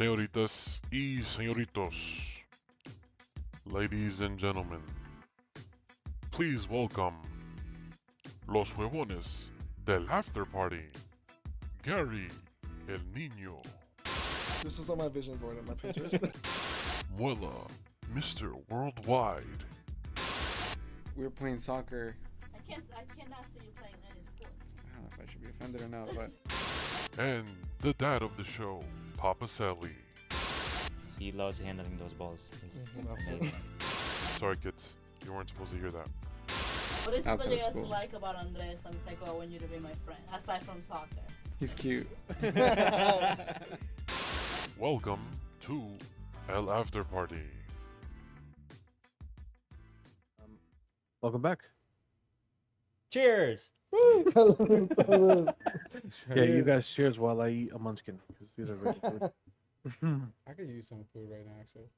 Señoritas y señoritos, ladies and gentlemen, please welcome los huevones del after party, Gary, el niño, This is on my vision board and my Pinterest. Muela, Mr. Worldwide, We were playing soccer. I cannot see you playing any sport. I don't know if I should be offended or not, but and the dad of the show, Papa Celi. He loves handling those balls. He's amazing. Sorry kids, you weren't supposed to hear that. What is Outside what you of guys school. like about Andres and like, I want you to be my friend, aside from soccer? he's cute. Welcome to El After Party. Welcome back. Cheers! Yeah, you guys cheers while I eat a munchkin because these are really good. I could use some food right now, actually.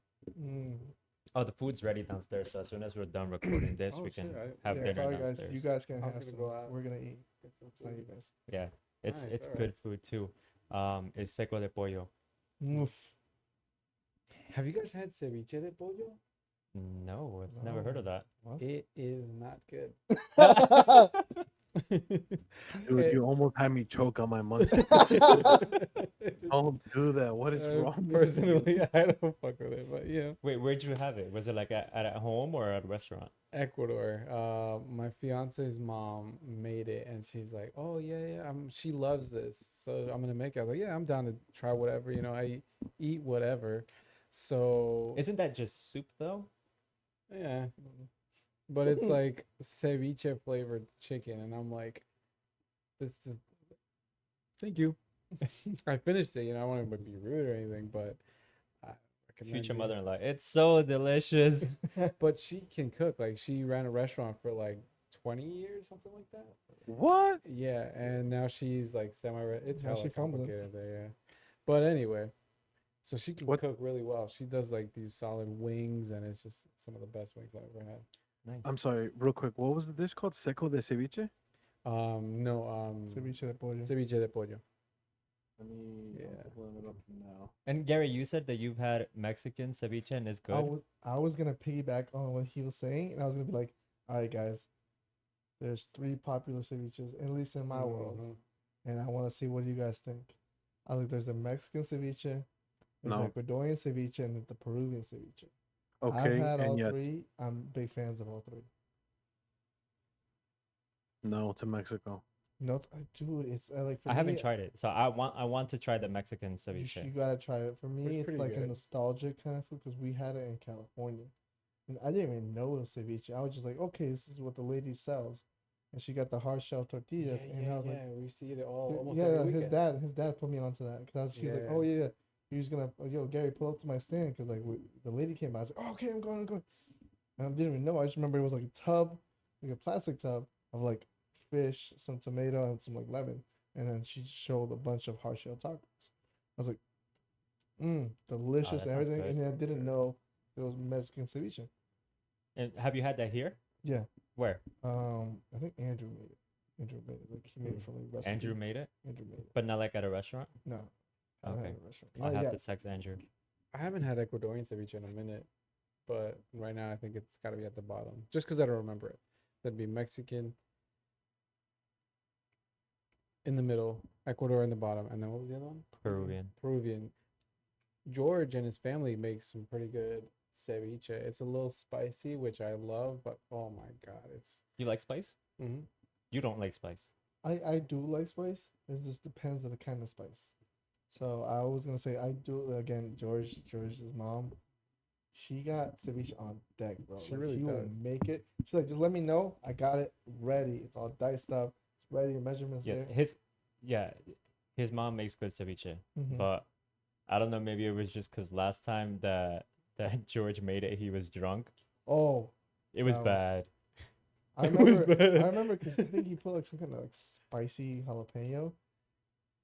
Oh, the food's ready downstairs, so as soon as we're done recording this, Oh, we can shit, have Yeah, dinner sorry guys, downstairs. you guys can I was have gonna some. go out. We're gonna eat. Get some It's not you food. guys. Yeah, it's Nice, alright. good food too. It's seco de pollo. Oof. Have you guys had ceviche de pollo? No, I've never heard of that. It is not good. Dude, you almost had me choke on my munchkin. Don't do that. What is wrong? with you? Personally, I don't fuck with it, but yeah. Wait, where'd you have it? Was it like at home or at a restaurant? Ecuador. My fiance's mom made it, and she's like, "Oh yeah. She loves this, so I'm gonna make it." I was like, "Yeah, I'm down to try whatever. You know, I eat whatever." So Isn't that just soup though? yeah, but it's like ceviche flavored chicken, and I'm like, "This is." Thank you. I finished it. You know, I want to be rude or anything, but I recommend Future it. mother-in-law. It's so delicious. But she can cook. Like she ran a restaurant for like 20 years, something like that. What? Yeah, and now she's like semi. It's Now hella she fumbled it. complicated there. Yeah, but anyway, so she can What's- cook really well. She does like these solid wings, and it's just some of the best wings I've ever had. Nice. I'm sorry, real quick. What was the dish called? Seco de ceviche? No, Ceviche de pollo. ceviche de pollo. Let me Yeah. pulling it up now. And Gary, you said that you've had Mexican ceviche and it's good. I was gonna piggyback on what he was saying, and I was gonna be like, all right, guys, there's 3 popular ceviches, at least in my world, Mhm. and I want to see what you guys think. I was like, there's the Mexican ceviche, there's No. Ecuadorian ceviche, and the Peruvian ceviche. Okay, I've had all and yet 3. I'm big fans of all 3. no to Mexico. No, dude, it's like for I haven't me, tried it, so I want to try the Mexican You, ceviche. you gotta try it. For me, it's pretty like a good. nostalgic kind of food because we had it in California, and I didn't even know it was ceviche. I was just like, okay, this is what the lady sells, and she got the hard shell tortillas, and I was like, we see it all "Dude," almost yeah, every his weekend. dad put me onto that because she was like, Yeah. oh yeah, he was gonna, oh, yo, Gary, pull up to my stand because like the lady came by. I was like, oh, okay, I'm going. And I didn't even know. I just remember it was like a tub, like a plastic tub of like fish, some tomato, and some like lemon. And then she showed a bunch of hard shell tacos. I was like, delicious that and sounds everything. good. And then I didn't know it was Mexican ceviche. And have you had that here? Yeah. Where? I think Andrew made it. Like he made it from a recipe. Andrew made it, Andrew made it. but not like at a restaurant. No. I don't have Okay. a restaurant. I'll Not have yet. to text Andrew. I haven't had Ecuadorian ceviche in a minute, but right now I think it's got to be at the bottom, just because I don't remember it. That'd be Mexican in the middle, Ecuador in the bottom, and then what was the other one? Peruvian. Peruvian. George and his family make some pretty good ceviche. It's a little spicy, which I love, but oh my god, it's. You like spice? Mm-hmm. You don't like spice. I do like spice. It just depends on the kind of spice. So I was gonna say I do again. George's mom, she got ceviche on deck, bro. She Like, really will does. make it. She's like, just let me know. I got it ready. It's all diced up. It's ready. The measurements Yes, there. his mom makes good ceviche, Mhm. but I don't know. Maybe it was just because last time that George made it, he was drunk. Oh, It was That was- bad. I It was remember. bad. I remember because I think he put like some kind of like spicy jalapeno.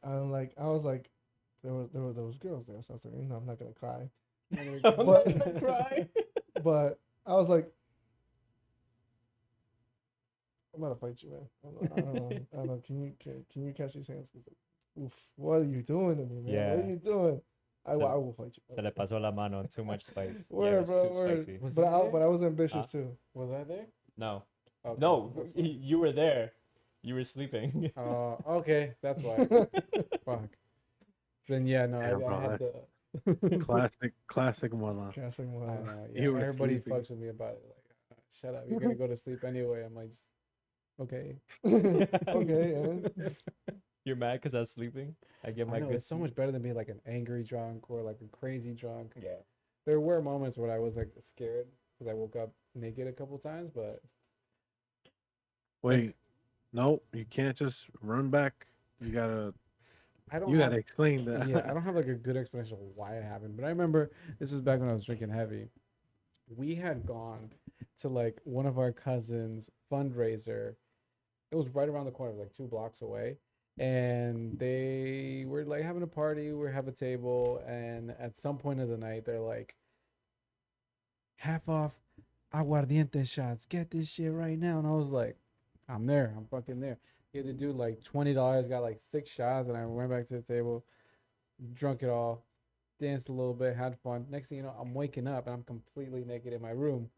And like I was like, there were those girls there, so I was like, I'm not gonna cry. I'm But- not gonna cry. But I was like, I'm about to fight you, man. I don't know. I don't know. Can you catch these hands? 'Cause, like, oof, what are you doing to me, man? What Yeah. are you doing? I will fight you. Se le pasó la mano. Too much spice. Yeah, Word, it was bro, too word. spicy. Was But I I there? but I was ambitious too. Was I there? No. Okay, No, that's fine. you were there. You were sleeping. Okay, that's why. Fuck. Then yeah, no, Damn, I bro, had that's the. classic Muela. Casting I one. know. Yeah, You were everybody sleeping. fucks with me about it. Like, shut up. You're gonna go to sleep anyway. I'm like, just, okay. Okay, yeah. You're mad because I was sleeping? I get my I know good it's so much sleep. better than being like an angry drunk or like a crazy drunk. Yeah. There were moments where I was like scared because I woke up naked a couple times, but Wait, no, you can't just run back. You gotta I don't you have. gotta explain Yeah, I that. don't have like a good explanation of why it happened. But I remember this was back when I was drinking heavy. We had gone to like one of our cousins' fundraiser. It was right around the corner, like 2 blocks away. And they were like having a party, we have a table, and at some point of the night, they're like, half off aguardiente shots. Get this shit right now. And I was like, I'm there. I'm fucking there. He had to do like $20, got like 6 shots, and I went back to the table, drunk it all, danced a little bit, had fun. Next thing you know, I'm waking up and I'm completely naked in my room.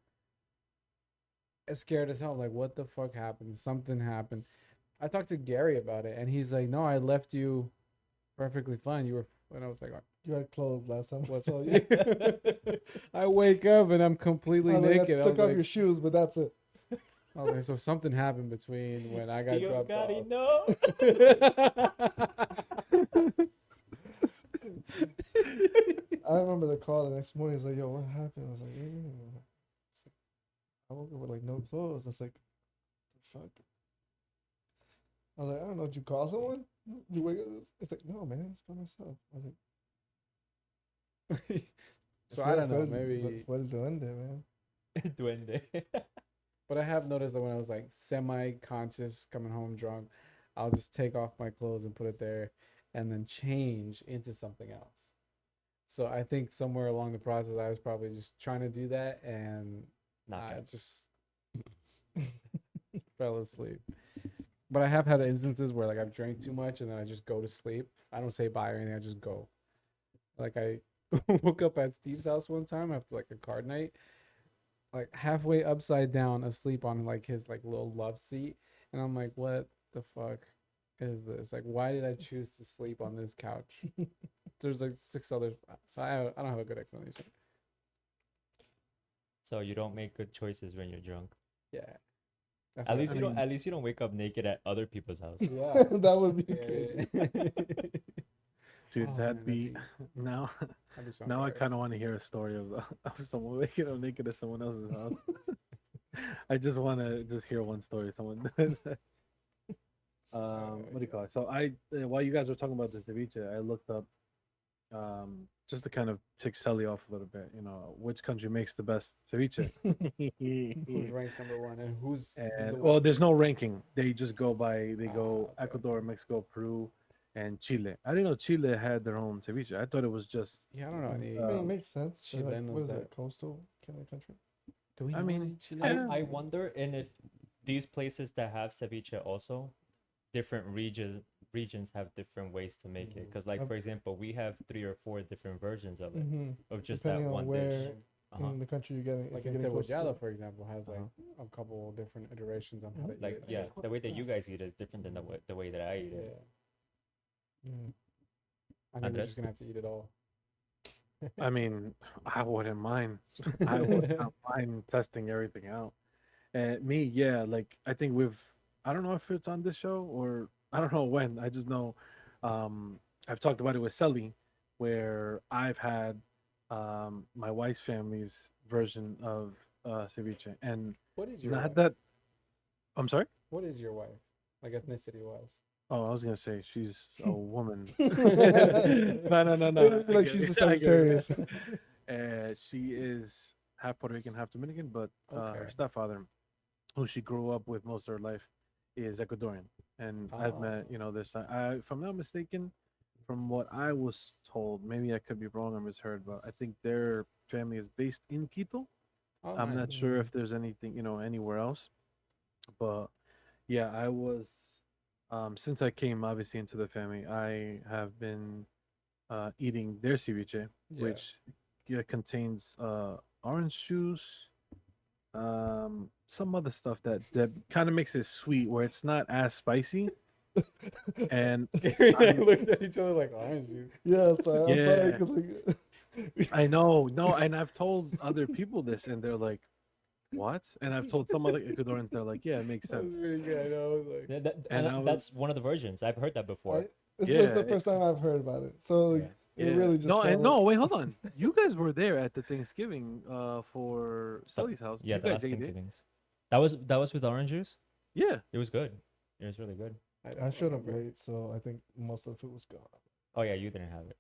Scared as hell. I'm like, what the fuck happened? Something happened. I talked to Gary about it, and he's like, no, I left you perfectly fine. You were, and I was like, You had clothes last time I what? saw you. I wake up and I'm I completely was like, naked. I I took was off like, your shoes, but that's it. I was like, so something happened between when I got Yo, dropped Gotti, off. no. I remember the call the next morning. He's like, "Yo, what happened?" I was like, It's like, "I woke up with like no clothes." I was like, "The fuck?" I was like, "I don't know. Did you call someone? You wake up?" It's like, "No, man. It's by myself." I was like, So I don't know, maybe. Fue el duende, man. Duende. But I have noticed that when I was like semi-conscious, coming home drunk, I'll just take off my clothes and put it there, and then change into something else. So I think somewhere along the process, I was probably just trying to do that, and I Knockout. just fell asleep. But I have had instances where like I've drank too much and then I just go to sleep. I don't say bye or anything. I just go. Like I woke up at Steve's house one time after like a card night, like halfway upside down, asleep on like his like little love seat, and I'm like, what the fuck is this? Like, why did I choose to sleep on this couch? There's like 6 others, so I don't have a good explanation. So you don't make good choices when you're drunk. Yeah, that's At what least I you don't. mean- At least you don't wake up naked at other people's house. Yeah, That would be yeah, crazy. yeah. Dude, Oh, man, that'd be now. I'd be so Now I kind embarrassed. of want to hear a story of of someone waking up naked at someone else's house. I just want to just hear one story. Someone. What do you call it? So while you guys were talking about the ceviche, I looked up just to kind of tick Celi off a little bit. You know, which country makes the best ceviche? Who's ranked #1 and who's And the well, one? there's no ranking. They just go by they go Okay. Ecuador, Mexico, Peru, and Chile. I didn't know Chile had their own ceviche. I thought it was just. Yeah, I don't know any. I mean, it makes sense. They're like, Chilenos what is that- it? Coastal kind of country. Do we I know mean, any Chile? yeah. I wonder, and if these places that have ceviche also, different regions have different ways to make it. Because, like, for example, we have 3 or 4 different versions of it, Mm-hmm. of just Depending that on one where dish. Uh-huh. in the country you're getting. Like if in you're getting close Cebollado, to- for example, has like Uh-huh. a couple different iterations on how to eat Like, it. yeah, the way that you guys eat is different than the way that I eat Yeah. it. Mm. I think we're Andres? just gonna have to eat it all. I mean, I wouldn't mind. I would not mind testing everything out. And me, yeah, like I think I don't know if it's on this show or I don't know when. I just know I've talked about it with Celi, where I've had my wife's family's version of ceviche, and What is your not wife? that. I'm sorry. What is your wife? Like ethnicity wise? Oh, I was gonna say she's a woman. No, No. It'd be I like get she's it, the I get it. Sagittarius. She is half Puerto Rican, half Dominican, but her Okay. stepfather, who she grew up with most of her life, is Ecuadorian. And I've met, Oh. this. If I'm not mistaken, from what I was told, maybe I could be wrong or misheard, but I think their family is based in Quito. Oh, I'm nice. not sure if there's anything, anywhere else. But yeah, I was, since I came obviously into the family, I have been eating their ceviche, Yeah. which contains orange juice, some other stuff that kind of makes it sweet, where it's not as spicy. And Gary and I I'm looked at each other like orange juice. Yeah, so I'm sorry, yeah, 'cause, like, I know, no, and I've told other people this, and they're like, "What?" And I've told some other Ecuadorians, they're like, "Yeah, it makes That was sense." really good. I know. I was like, And I was, That's one of the versions. I've heard that before. this yeah, is the first time I've heard about it. So like, Yeah. it yeah, really just no, felt and like, no, wait, hold on. You guys were there at the Thanksgiving for The- Celi's house. yeah, You the guys last ate it. Thanksgivings. That was with orange juice. Yeah. It was good. It was really good. I I don't showed up remember. late, so I think most of the food was gone. Oh yeah, you didn't have it.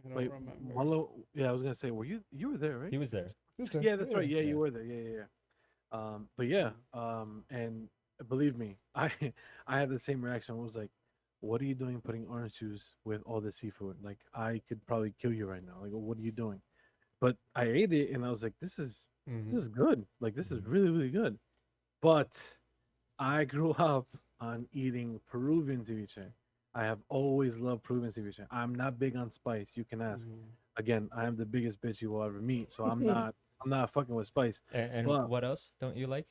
I don't Wait, remember. yeah, I was gonna say, you were there, right? He was there. Who's there? Yeah, that's right. Yeah, Yeah. you were there. Yeah, yeah, yeah. But yeah, and believe me, I had the same reaction. I was like, "What are you doing putting orange juice with all the seafood? Like, I could probably kill you right now. Like, what are you doing?" But I ate it, and I was like, Mhm. this is good. Like, this is Mhm. really, really good." But I grew up on eating Peruvian ceviche. I have always loved Peruvian ceviche. I'm not big on spice. You can ask. Mhm. Again, I am the biggest bitch you will ever meet, so I'm not fucking with spice. And But what else don't you like?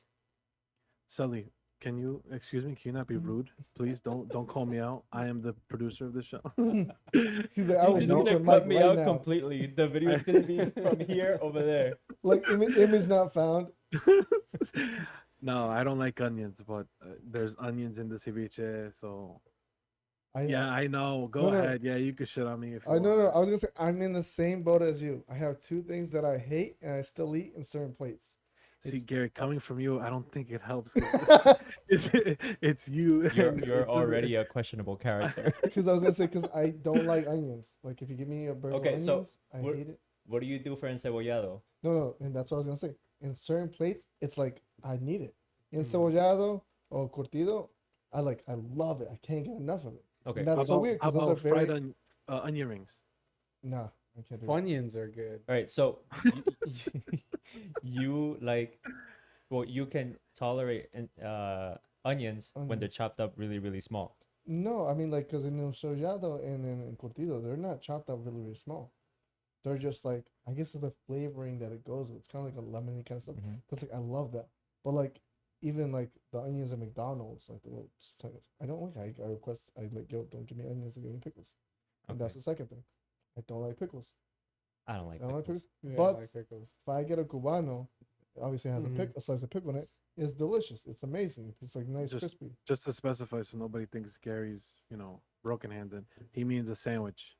Sully, can you excuse me? Can you not be rude, please? Don't call me out. I am the producer of the show. He's like, I You're will just mute gonna your cut mic me right out now. completely. The video is gonna be from here over there. Like image not found. No, I don't like onions, but there's onions in the ceviche, so yeah, I know. Go No, no. ahead. Yeah, you can shit on me if you I no, want. no. I was gonna say I'm in the same boat as you. I have two things that I hate and I still eat in certain plates. See, It's Gary, coming from you, I don't think it helps. 'Cause it's you. You're and you're it doesn't- already a questionable character. because I was gonna say because I don't like onions. Like if you give me a burger Okay, of so onions, I we're- hate it. What do you do for encebollado? No, no, and that's what I was gonna say. In certain plates, it's like I need it. Mhm. Encebollado or curtido, I love it. I can't get enough of it. Okay. And that's so weird How because those are about fried very. onion rings? Nah, I can't do it. Funyuns are good. All right. So you like, well, you can tolerate onions when they're Onions. chopped up really, really small. No, I mean like because in encebollado and in curtido, they're not chopped up really, really small. They're just like I guess it's the flavoring that it goes with. It's kind of like a lemony kind of stuff. Mhm. That's like I love that. But like even like the onions at McDonald's, like the little I don't like. I request. I like yo, don't give me onions, give me pickles. And that's Okay. the second thing. I don't like pickles. I don't like I don't like pickles. pickles. Yeah, But I like pickles. if I get a cubano, obviously it has Mhm. a slice of pickle in it. It's delicious. It's amazing. It's like nice, Just- crispy. Just to specify, so nobody thinks Gary's, broken-handed. He means a sandwich,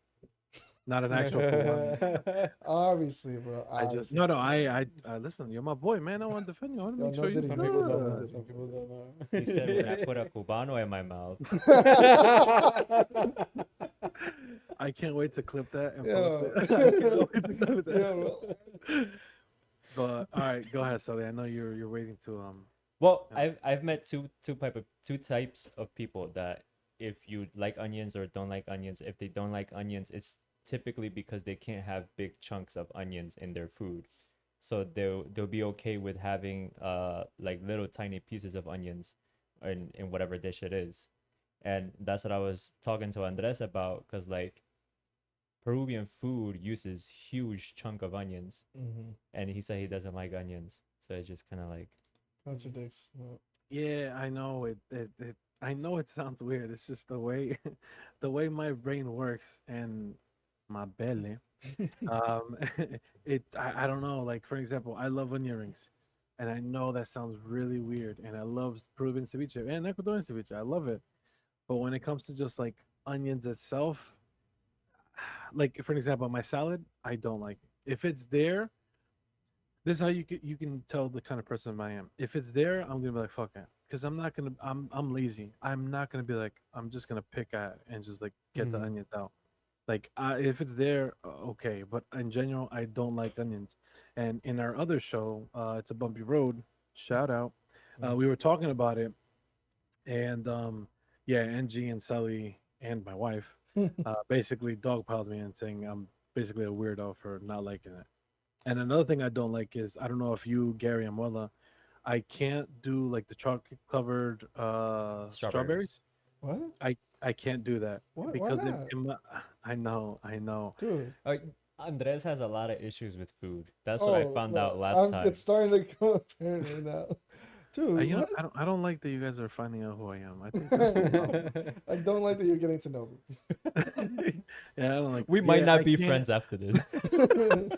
not an actual cubano. Obviously, bro. I just no, I listen. You're my boy, man. I want to defend you. I want to Yo, make no sure you're diddy. Some people don't know. good. Some people don't know. He said when I put a cubano in my mouth. I can't wait to clip that and Yo. post it. I can't wait to clip that. Yeah, bro. But all right, go ahead, Sully. I know you're waiting to Well, Yeah. I've met two types of people that if you like onions or don't like onions, if they don't like onions, it's typically because they can't have big chunks of onions in their food. So they'll be okay with having like little tiny pieces of onions in whatever dish it is. And that's what I was talking to Andres about, because like Peruvian food uses huge chunk of onions, Mm-hmm. and he said he doesn't like onions. So it's just kind of like Contradicts. Well, Yeah, I know it. I know it sounds weird. It's just the way, the way my brain works and my belly. Um, I don't know. Like for example, I love onion rings, and I know that sounds really weird. And I love Peruvian ceviche and Ecuadorian ceviche. I love it. But when it comes to just like onions itself, like for example, my salad, I don't like it. If it's there, this is how you can tell the kind of person I am. If it's there, I'm gonna be like fuck it, because I'm not gonna. I'm lazy. I'm not gonna be like I'm just gonna pick at and just like get the Mhm. onions out. Like if it's there, okay. But in general, I don't like onions. And in our other show, it's a bumpy road. Shout out. We were talking about it, and yeah, NG and Sally and my wife basically dogpiled me and saying I'm basically a weirdo for not liking it. And another thing I don't like is I don't know if you, Gary and Muela, I can't do like the chocolate covered strawberries. strawberries. what? I can't do that What? Why because not? I know. I know. Dude. Andres has a lot of issues with food. That's what I found out last I'm time. it's starting to come apparent right now. Dude, You know, what? I don't like that you guys are finding out who I am. I think that's the problem. I don't like that you're getting to know Yeah, I don't like. We might Yeah, not I be can't. friends after this. me.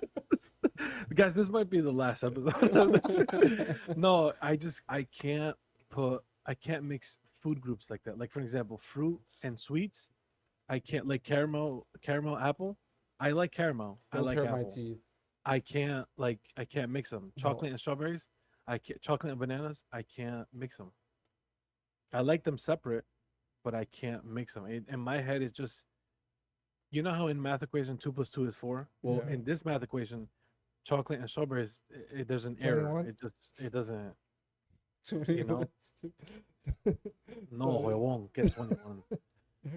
Guys, this might be the last episode of this. No, I can't mix food groups like that. Like for example, fruit and sweets. I can't like caramel apple. I like caramel. I Those like hurt my apple. teeth. I can't mix them. No. Chocolate and strawberries. I can't chocolate and bananas. I can't mix them. I like them separate, but I can't mix them. In my head, it's just you know how in math equation 2 + 2 is 4. Well, Yeah. in this math equation, chocolate and strawberries, there's an error. 21? It doesn't. Too many You know? ones. No, So- it won't get 21.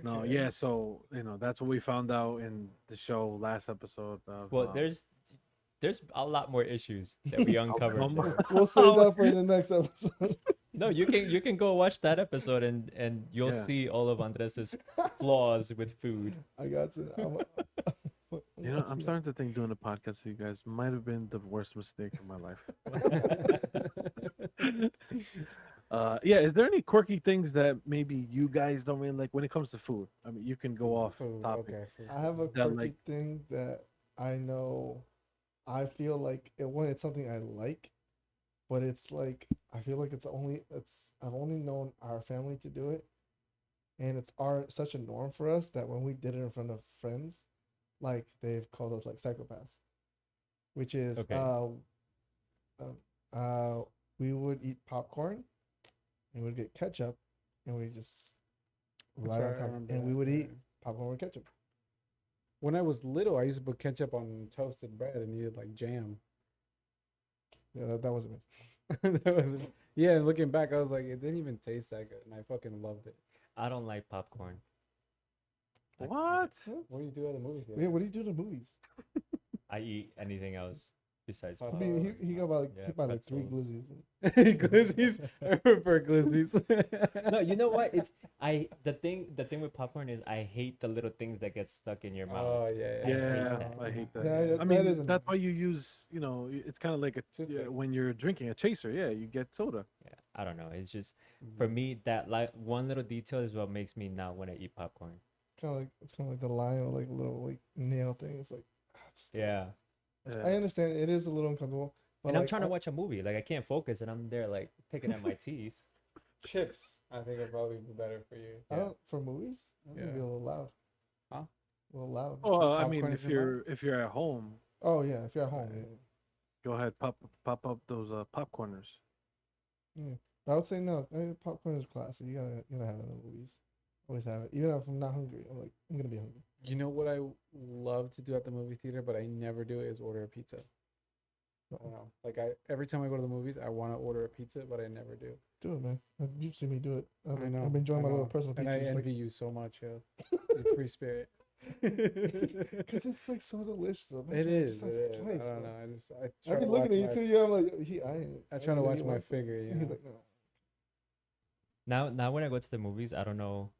No, Okay. yeah. So that's what we found out in the show last episode. Of, Well, there's a lot more issues that we uncovered come on. there. We'll save that for the next episode. No, you can go watch that episode and you'll Yeah. see all of Andres's flaws with food. I got to. I'm starting to think doing a podcast with you guys might have been the worst mistake of my life. Yeah. Is there any quirky things that maybe you guys don't really like when it comes to food? I mean, you can go off Food, topic. okay, food. I have a That, quirky like- thing that I know. I feel like it's something I like, but it's like I feel like I've only known our family to do it, and it's such a norm for us that when we did it in front of friends, like they've called us like psychopaths, which is Okay. we would eat popcorn, and we'd get ketchup, and we just That's right on right, I top, remember and we that, would yeah. eat popcorn with ketchup. When I was little, I used to put ketchup on toasted bread and eat it like jam. Yeah, that wasn't me. That was, yeah, and looking back, I was like, it didn't even taste that good, and I fucking loved it. I don't like popcorn. I- What? What do you do at the movie Yeah, theater? what do you do to movies? I eat anything else besides I I popcorn. mean, he got about Yeah, he bought like 3 pretzels. glizzies. Glizzies. I prefer glizzies. No, you know what? The thing with popcorn is I hate the little things that get stuck in your mouth. Oh yeah, I hate Yeah, that. I hate that. Yeah, I that mean, isn't- that's why you use, it's kind of like Toothpick. when you're drinking a chaser. Yeah, you get soda. Yeah, I don't know. It's just for me that like one little detail is what makes me not want to eat popcorn. It's kind of like the line or like little like nail thing. It's like Yeah, I understand it is a little uncomfortable, but and I'm like, trying to watch a movie. Like I can't focus, and I'm there like picking at my teeth. Chips, I think would probably be better for you. I don't for movies. I think it'd be a Yeah. little loud. Huh? A little loud. Oh, I mean, Popcorn if is your you're at home, Oh yeah, if you're at home. Yeah. go ahead, pop up those popcorners. But I would say no. Popcorn is classic. You gotta have that in the movies. Always have it. Even if I'm not hungry, I'm gonna be hungry. You know what I love to do at the movie theater, but I never do it, is order a pizza. I don't know. Like every time I go to the movies, I want to order a pizza, but I never do. Do it, man. You've seen me do it. I know. I've been enjoying I my little know. personal And I pizza. envy you so much, yo. You free spirit. Because it's like so delicious. Though. It is. Just It has is. spice, I don't bro. know. I I've try to been watch looking at my, you too. Yeah, I'm like, I try to watch my figure. figure. You He's know? like, no. Now when I go to the movies, I don't know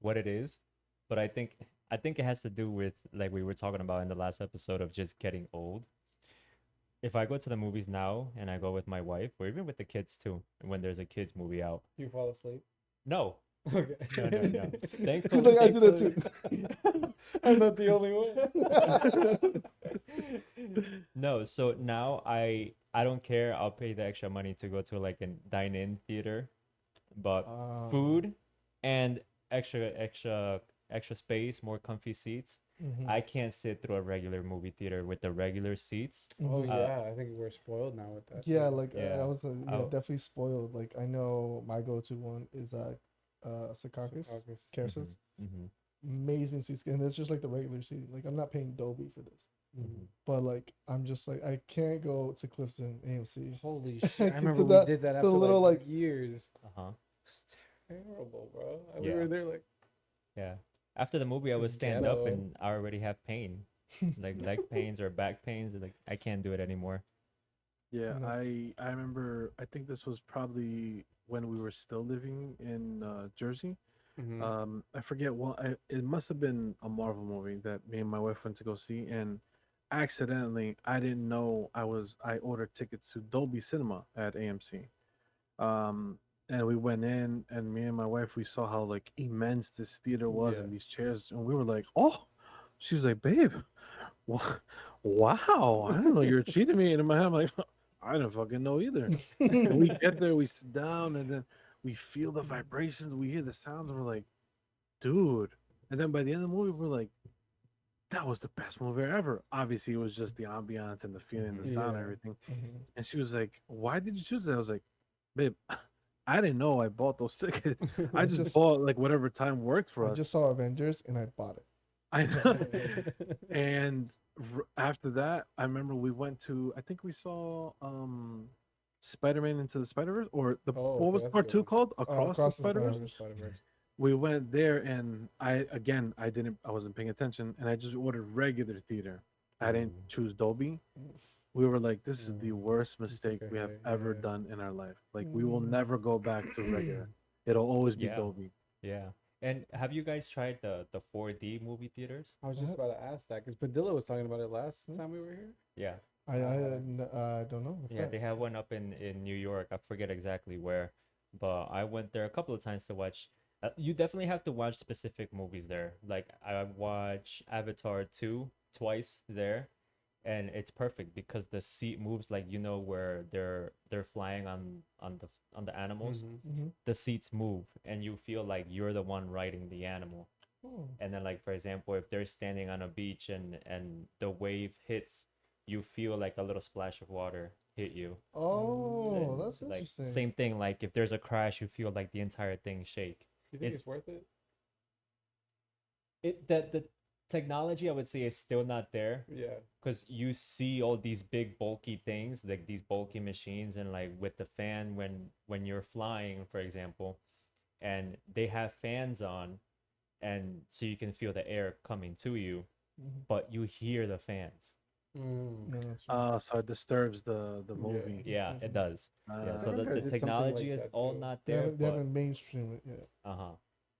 what it is, but I think it has to do with like we were talking about in the last episode of just getting old. If I go to the movies now and I go with my wife or even with the kids too, when there's a kids movie out, You fall asleep. no, Okay. no. He's like, I do that too. I'm not the only one. No, so now I don't care. I'll pay the extra money to go to like a dine-in theater, but food and extra space, more comfy seats. Mhm. I can't sit through a regular movie theater with the regular seats. Oh Mhm. yeah, I think we're spoiled now with that. Yeah, too. like Yeah. I was Oh. definitely spoiled. Like I know my go-to one is Secaucus. Secaucus. Carousels. Mm-hmm. Amazing seats, and it's just like the regular seating. Like I'm not paying Dolby for this, Mm-hmm. but like I'm just like I can't go to Clifton AMC. Holy Cause shit! I remember of we that- did that the after little, like like- years. Uh-huh. It's terrible, bro. We Yeah. were there like. Yeah. After the movie, I This would is stand up ghetto. and I already have pain, like leg pains or back pains. Like I can't do it anymore. Yeah, No. I remember. I think this was probably when we were still living in Jersey. I forget what it must have been a Marvel movie that me and my wife went to go see, and accidentally I didn't know I ordered tickets to Dolby Cinema at AMC. Um, and we went in, and me and my wife we saw how like immense this theater was Yeah. and these chairs, and we were like, oh, she was like, babe, Wha- wow, I didn't know you were cheating me. And in my head, I'm like, I didn't fucking know either. And we get there, we sit down, and then we feel the vibrations, we hear the sounds, and we're like, dude. And then by the end of the movie, we're like, that was the best movie ever. Obviously, it was just the ambiance and the feeling, the sound, and Yeah. everything. Mhm. And she was like, why did you choose that? I was like, babe, I didn't know I bought those tickets. I just just- bought like whatever time worked for I us. just saw Avengers and I bought it. I know. And after that, I remember we went to. I think we saw Spider-Man into the Spider-Verse, or the Oh, what okay, was that's a part good two one. called? Across the Across the Spider-Verse. Spider-Verse. Spider-Verse. We went there, and I wasn't paying attention, and I just ordered regular theater. I didn't choose Dolby. We were like, this is the worst mistake we have okay, ever yeah. done in our life. Like, we will Mm. never go back to regular. It'll always be Yeah. Dolby. Yeah. And have you guys tried the 4D movie theaters? I was just What? about to ask that because Padilla was talking about it last Hmm? time we were here. Yeah. I don't know. What's Yeah, that? they have one up in New York. I forget exactly where, but I went there a couple of times to watch. You definitely have to watch specific movies there. Like I watch Avatar 2 twice there, and it's perfect because the seat moves like where they're flying on the animals. Mm-hmm. The seats move and you feel like you're the one riding the animal. Oh. And then like for example, if they're standing on a beach and the wave hits, you feel like a little splash of water hit you. Oh, And, that's like interesting. same thing, like if there's a crash, you feel like the entire thing shake. You think It's- it's worth it? The technology I would say is still not there Yeah. because you see all these big bulky things like these bulky machines, and like with the fan when you're flying for example, and they have fans on, and so you can feel the air coming to you, Mhm. but you hear the fans. No, that's true. So it disturbs the movie. Yeah, it does. Yeah, Uh, so I the heard it's something technology like is that, all too. not They there, haven't, they but haven't mainstream it yet. uh-huh.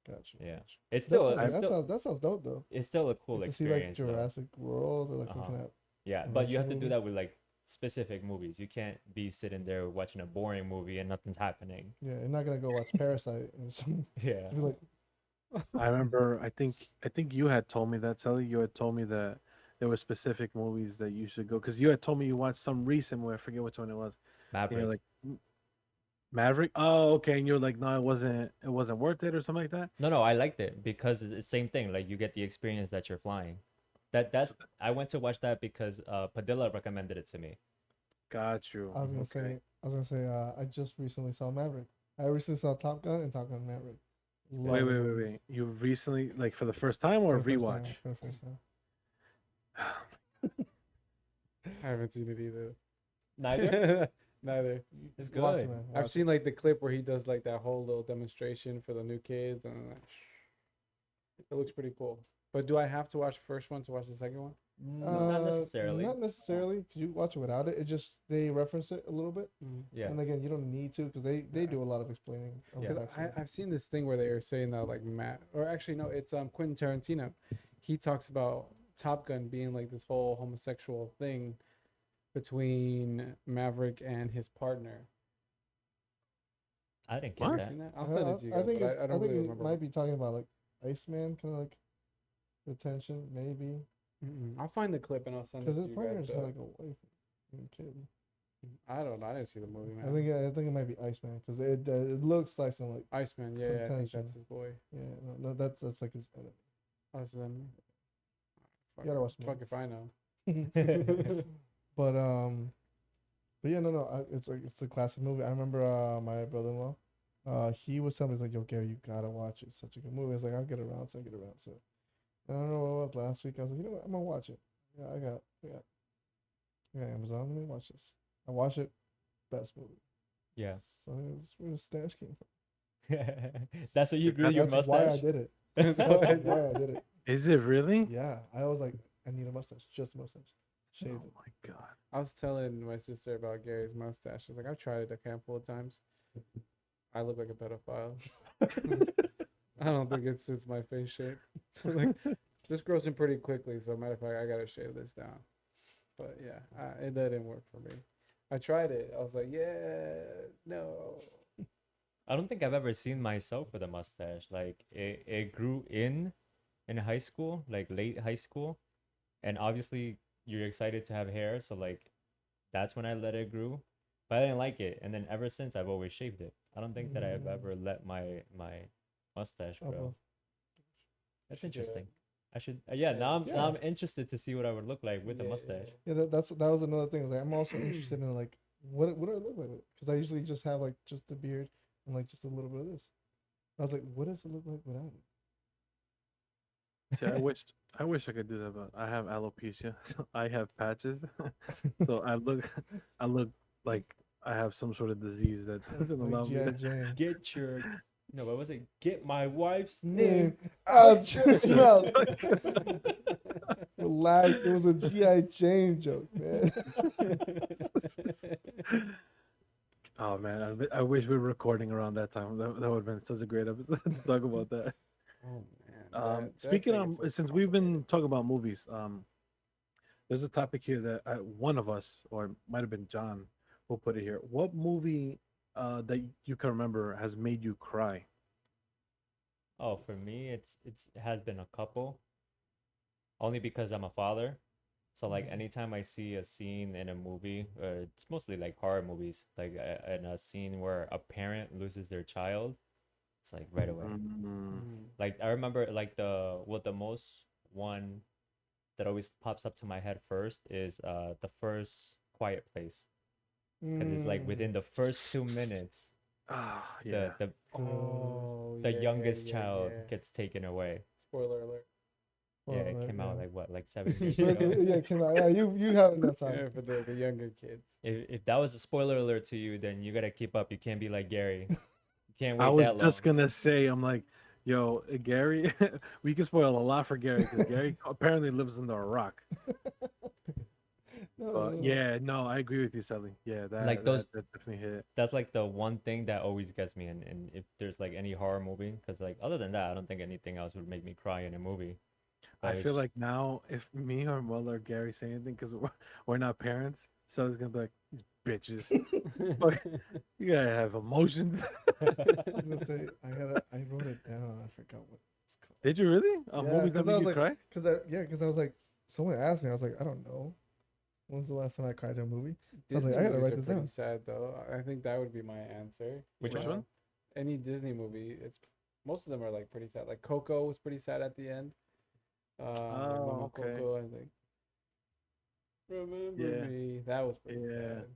Gotcha. Yeah. Gotcha. It's That still sounds, it's that still sounds that sounds dope though. it's still a cool Like to see like experience though. Jurassic World or like some Uh-huh. kind of Yeah, but you have to adventure do movie. that with like specific movies. You can't be sitting there watching a boring movie and nothing's happening. Yeah, you're not gonna go watch Parasite and just Yeah. be like, I remember. I think you had told me that, Sally. You had told me that there were specific movies that you should go because you had told me you watched some recent movie. I forget which one it was. And you're Maverick. like, Maverick. Oh, okay. And you're like, no, it wasn't. It wasn't worth it, or something like that. No, I liked it because it's the same thing. Like you get the experience that you're flying. That's I went to watch that because Padilla recommended it to me. Got you. Okay. I was gonna say, I just recently saw Maverick. I recently saw Top Gun and Top Gun Maverick. Wait, Love wait, the wait, movies. wait. You recently, like, for the first time or For the first rewatch? time, for the first time. I haven't seen it either. Neither. Neither. It's Watch it, good. man. I've Watch seen like the clip where he does like that whole little demonstration for the new kids, and I'm like, it looks pretty cool. But do I have to watch the first one to watch the second one? Not necessarily. Not necessarily, because you watch it without it. It just they reference it a little bit, Yeah. and again, you don't need to because they do a lot of explaining. Of Yeah. the 'Cause actual- I've seen this thing where they were saying that like Matt, or actually no, it's Quentin Tarantino. He talks about Top Gun being like this whole homosexual thing between Maverick and his partner. I didn't What? get that. Seen that? I'll send it to you I guys, think but it's, I don't think really it remember. might be talking about like Iceman, kind of like the tension, maybe, I'll find the clip and I'll send it because to his you partner's guys. got like a wife and kid. I don't know. I didn't see the movie, man. I think it might be Iceman because it looks like some like Iceman, yeah, some I think tension. that's his boy. yeah no that's like his enemy. Iceman. You gotta watch the Fuck if I know. But yeah, no, it's a classic movie. I remember my brother-in-law, he was telling me, he's like, yo, Gary, you gotta watch it. It's such a good movie. I was like, I'll get around to it. So I don't know what was last week. I was like, you know what, I'm gonna watch it. Yeah, I got Amazon. Let me watch this. I watched it. Best movie. Yeah. So that's where the stash came from. That's what you grew your That's why I mustache. did it. That's That's why I did it. Is it really? Yeah, I was like, I need a mustache, just a mustache. Oh Shaved it. my god. I was telling my sister about Gary's mustache. I was like, I've tried it a handful of times. I look like a pedophile. I don't think it suits my face shape. So like, this grows in pretty quickly. So matter of fact, I gotta shave this down. But yeah, it didn't work for me. I tried it. I was like, yeah, no. I don't think I've ever seen myself with a mustache. Like it grew in high school, like late high school, and obviously you're excited to have hair, so like that's when I let it grow. But I didn't like it, and then ever since I've always shaved it. I don't think that I've ever let my mustache Oh, grow. well. That's Should do it. interesting. I should yeah, now Yeah. I'm interested to see what I would look like with a Yeah, mustache. Yeah, that was another thing. Like, I'm also interested in like what do I look like? Because I usually just have like just the beard and like just a little bit of this. I was like, what does it look like without it? See, I wish I could do that, but I have alopecia, so I have patches. So I look like I have some sort of disease that doesn't Like allow me G.I. to. Jane. Get your no, what was it? Get my wife's Name name. out your mouth. Relax. It was a G.I. Jane joke, man. Oh man, I wish we were recording around that time. That would have been such a great episode to talk about that. Oh man. That Speaking thing is of, so since we've been complicated. talking about movies, there's a topic here that one of us, or it might have been John, who put it here. What movie that you can remember has made you cry? Oh, for me, it has been a couple. Only because I'm a father. So like anytime I see a scene in a movie, it's mostly like horror movies, like in a scene where a parent loses their child, it's like right away. Mm, Like I remember like the most one that always pops up to my head first is the first Quiet Place, because it's like within the first 2 minutes, yeah. the Oh the yeah, youngest yeah, child yeah. gets taken away. Spoiler alert. Yeah, Well, it right, came out yeah. like what, like 7 years So ago. yeah, come on. Yeah, you have enough Yeah, time. for the younger kids. If that was a spoiler alert to you, then you gotta keep up. You can't be like Gary. You can't I wait was that long. just gonna say, I'm like, yo, Gary, we can spoil a lot for Gary because Gary apparently lives under a rock. No, But no. yeah, no, I agree with you, Sally. Yeah, Like that definitely hit. that's like the one thing that always gets me. And if there's like any horror movie, because like other than that, I don't think anything else would make me cry in a movie. But I feel like now if me or Will or Gary say anything because we're not parents, Sally's gonna be like, these bitches. Fuck, you gotta have emotions. I was gonna say I wrote it down. I forgot what it's called. Did you really? Yeah, Movies that because I make was you like, cry? because I was like, someone asked me. I was like, I don't know. When's the last time I cried to a movie? I was Disney like, I gotta movies write are this pretty down. sad though. I think that would be my answer. Which one? Any Disney movie, it's most of them are like pretty sad. Like Coco was pretty sad at the end. Like Oh, Mama okay. Coco, I think. Remember Yeah. me. That was pretty Yeah. sad.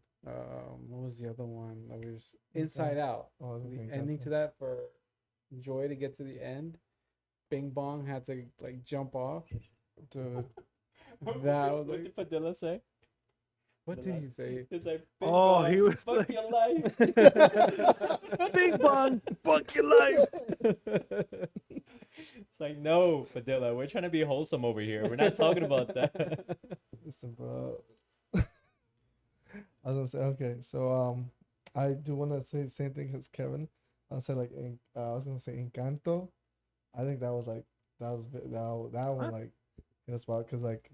What was the other one? That was Inside Out. Oh, I was gonna The say ending Encanto. to that for Joy to get to the end. Bing Bong had to like jump off. Dude, That was what like, did Padilla say? what The did he last- say? It's like Oh, he was fuck like, your life. Bing Bong, fuck your life. It's like no, Padilla, we're trying to be wholesome over here. We're not talking about that. listen, bro. I was gonna say okay, so I do want to say the same thing as Kevin. I'll say like I was gonna say Encanto. I think that was like that one What? like in a spot because like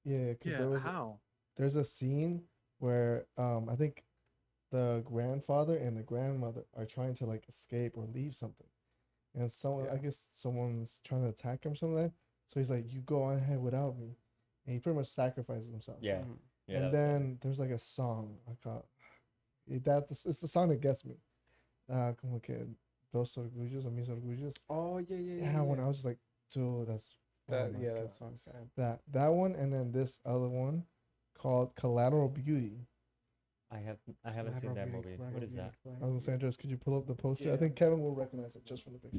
yeah, because Yeah, how? there's a scene where I think the grandfather and the grandmother are trying to like escape or leave something, and someone I Yeah. guess someone's trying to attack him or something like that. So he's like, "You go on ahead without me," and he pretty much sacrifices himself. Yeah. Mhm. Yeah. And that was then there's like a song I call it's the song that gets me. Como que dos orgullos o mis orgullos. Oh yeah, yeah, yeah. Yeah, when yeah. I was just like, dude, that's oh That my yeah, God. that song's sad. That one, and then this other one called Collateral Beauty. I haven't seen that movie. What is that? I was gonna say, Andres, could you pull up the poster? I Yeah. think Kevin will recognize it just from the picture.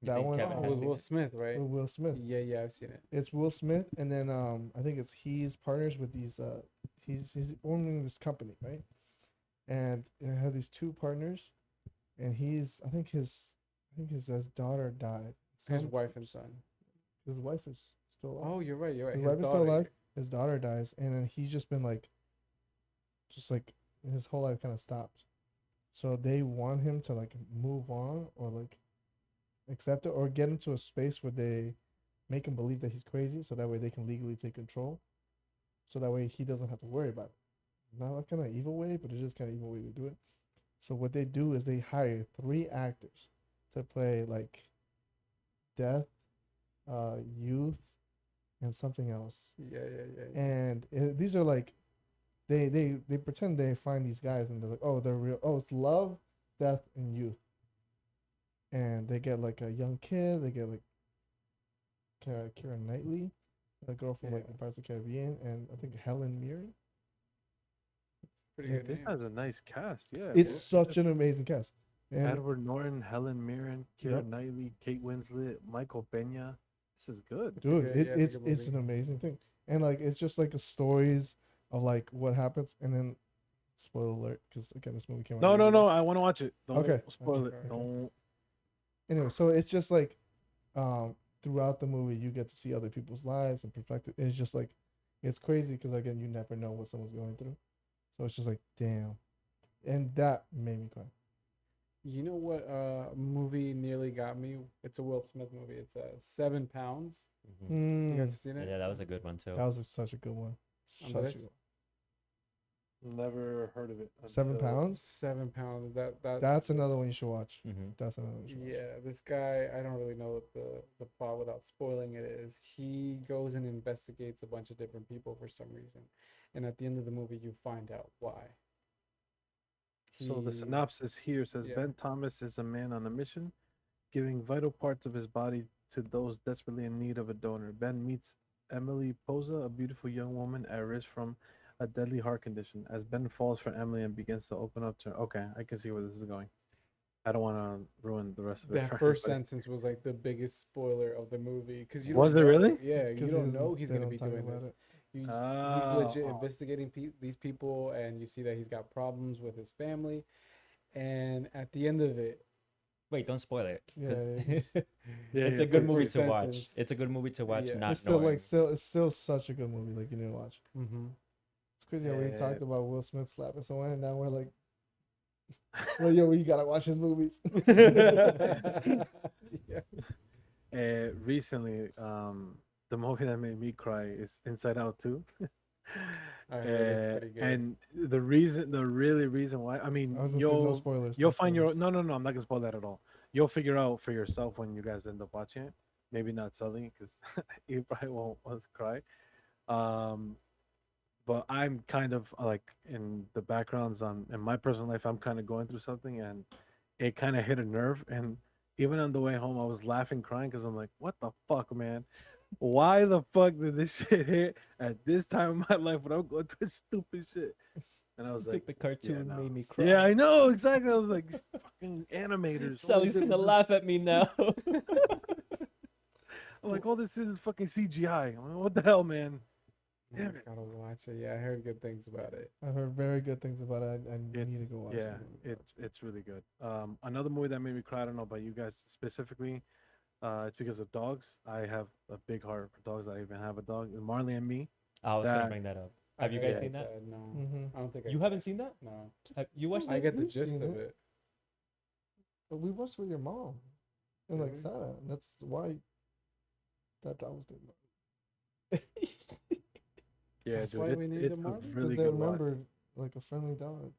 You That think one Kevin Oh, has with seen Will it? Smith, right? with Will Smith. Yeah, yeah, I've seen it. It's Will Smith, and then I think it's he's partners with these he's owning this company, right? And it has these two partners, and his daughter died. His wife and son. His wife is still alive. Oh, you're right. You're right. His His wife is still daughter. alive. His daughter dies, and then he's just been like, just like his whole life kind of stopped. So they want him to like move on or like accept it or get into a space where they make him believe that he's crazy, so that way they can legally take control. So that way he doesn't have to worry about it. Not like kind of evil way, but it is kind of evil way to do it. So what they do is they hire 3 actors to play like death, youth, and something else. Yeah. And these are like they pretend they find these guys and they're like, oh, they're real. Oh, it's love, death, and youth. And they get like a young kid. They get like Keira Knightley, a girl from like Yeah. the Pirates of the Caribbean, and I think Helen Mirren. Pretty Yeah, good this name. has a nice cast. Yeah, It's bro. such an amazing cast. And Edward Norton, Helen Mirren, Keira Yep. Knightley, Kate Winslet, Michael Pena. This is good. It's a dude, good- it, yeah, it's a it's good it's an movie. amazing thing. And like it's just like a stories of like what happens, and then spoiler alert, because again this movie came out. No, years no, ago. no. I want to watch it. Don't Okay, spoil okay, it. okay. Don't. Anyway, so it's just like throughout the movie you get to see other people's lives and perspective. It's just like it's crazy because again you never know what someone's going through. So it's just like damn. And that made me cry. You know what movie nearly got me? It's a Will Smith movie. It's 7 Pounds. You guys Mm, seen it? Yeah, that was a good one too. that was such a good one. Such a Andres? good one. Never heard of it. 7 until- pounds. 7 pounds. That's another one you should watch. Mm-hmm. That's another one you should watch. Yeah, this guy, I don't really know what the plot without spoiling it is. He goes and investigates a bunch of different people for some reason. And at the end of the movie, you find out why. So the He- synopsis here says yeah. Ben Thomas is a man on a mission, giving vital parts of his body to those desperately in need of a donor. Ben meets Emily Posa, a beautiful young woman at risk from a deadly heart condition. As Ben falls for Emily and begins to open up to her, okay, I can see where this is going. I don't want to ruin the rest of it. That for first everybody. sentence was like the biggest spoiler of the movie because you Was don't it know- really? Yeah, you 'Cause don't know he's they gonna don't be talk doing about this. it. He's Oh, legit oh. investigating these people, and you see that he's got problems with his family. And at the end of it, Wait, don't spoil it. 'cause Yeah, Yeah, it's yeah, a good the movie first to watch. sentence. It's a good movie to watch. Yeah. Not it's still knowing. it's still such a good movie. Like you need to watch. mm-hmm. It's crazy how we Yeah. talked about Will Smith slapping someone, and now we're like, well, yo, we gotta watch his movies. Yeah. Recently, the movie that made me cry is Inside Out 2. I heard it's pretty good. And the reason why, I mean, I was gonna say no spoilers. you'll no find your spoilers. no, I'm not gonna spoil that at all. You'll figure out for yourself when you guys end up watching it. Maybe not Sully, because you probably won't want to cry. Um, but I'm kind of like in the backgrounds on in my personal life. I'm kind of going through something, and it kind of hit a nerve. And even on the way home, I was laughing, crying because I'm like, "What the fuck, man? Why the fuck did this shit hit at this time of my life when I'm going through stupid shit?" And I was like, Stupid cartoon no. made me cry. "Yeah, I know exactly." I was like, "These fucking animators." Sally's gonna laugh at me now. I'm like, "All this is fucking CGI." I'm like, "What the hell, man?" I Damn it. gotta watch it. Yeah, I heard good things about it. I've heard very good things about it. I need to go watch Yeah, it. it's really good. Another movie that made me cry. I don't know about you guys specifically. It's because of dogs. I have a big heart for dogs. I even have a dog. Marley and Me. I was gonna That- bring that up. I Have you heard guys it's seen that? sad, No, Mm-hmm. I don't think You haven't seen that? No, You watched I it? get the You've gist seen of it. it. But we watched with your mom, and like Really? Sarah. That's why that was doing. Yeah, That's dude, why we need it's the a Marley? really they good watch. remembered like a friendly dog.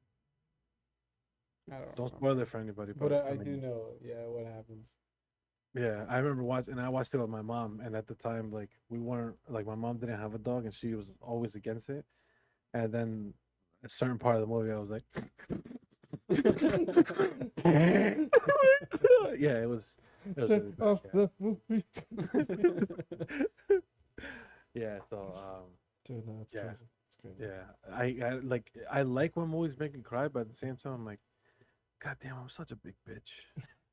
I don't. Don't remember. spoil it for anybody. But I mean, do know, yeah, what happens. Yeah, I remember watching, and I watched it with my mom. And at the time, like we weren't like my mom didn't have a dog, and she was always against it. And then a certain part of the movie, I was like, yeah, it was. It was Turn really off bad, the movie. yeah. So Dude, no, it's Yeah. crazy. It's crazy. yeah, I like when movies make me cry, but at the same time, I'm like, God damn, I'm such a big bitch.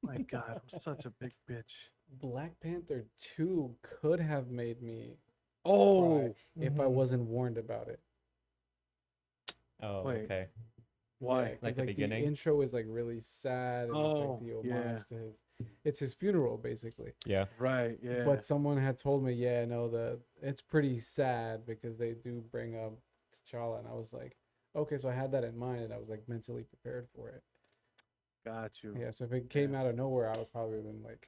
My God, I'm such a big bitch. Black Panther 2 could have made me Oh, if I Mhm. wasn't warned about it. Oh, Wait. okay. why? Yeah, 'cause, Like the beginning? The intro is like really sad. And it's Oh, like the homage yeah. to his. It's his funeral basically. Yeah. Right, yeah. But someone had told me, yeah, no, it's pretty sad because they do bring up T'Challa, and I was like, okay, so I had that in mind, and I was like mentally prepared for it. Got you. Yeah, so if it came out of nowhere, I would probably have been like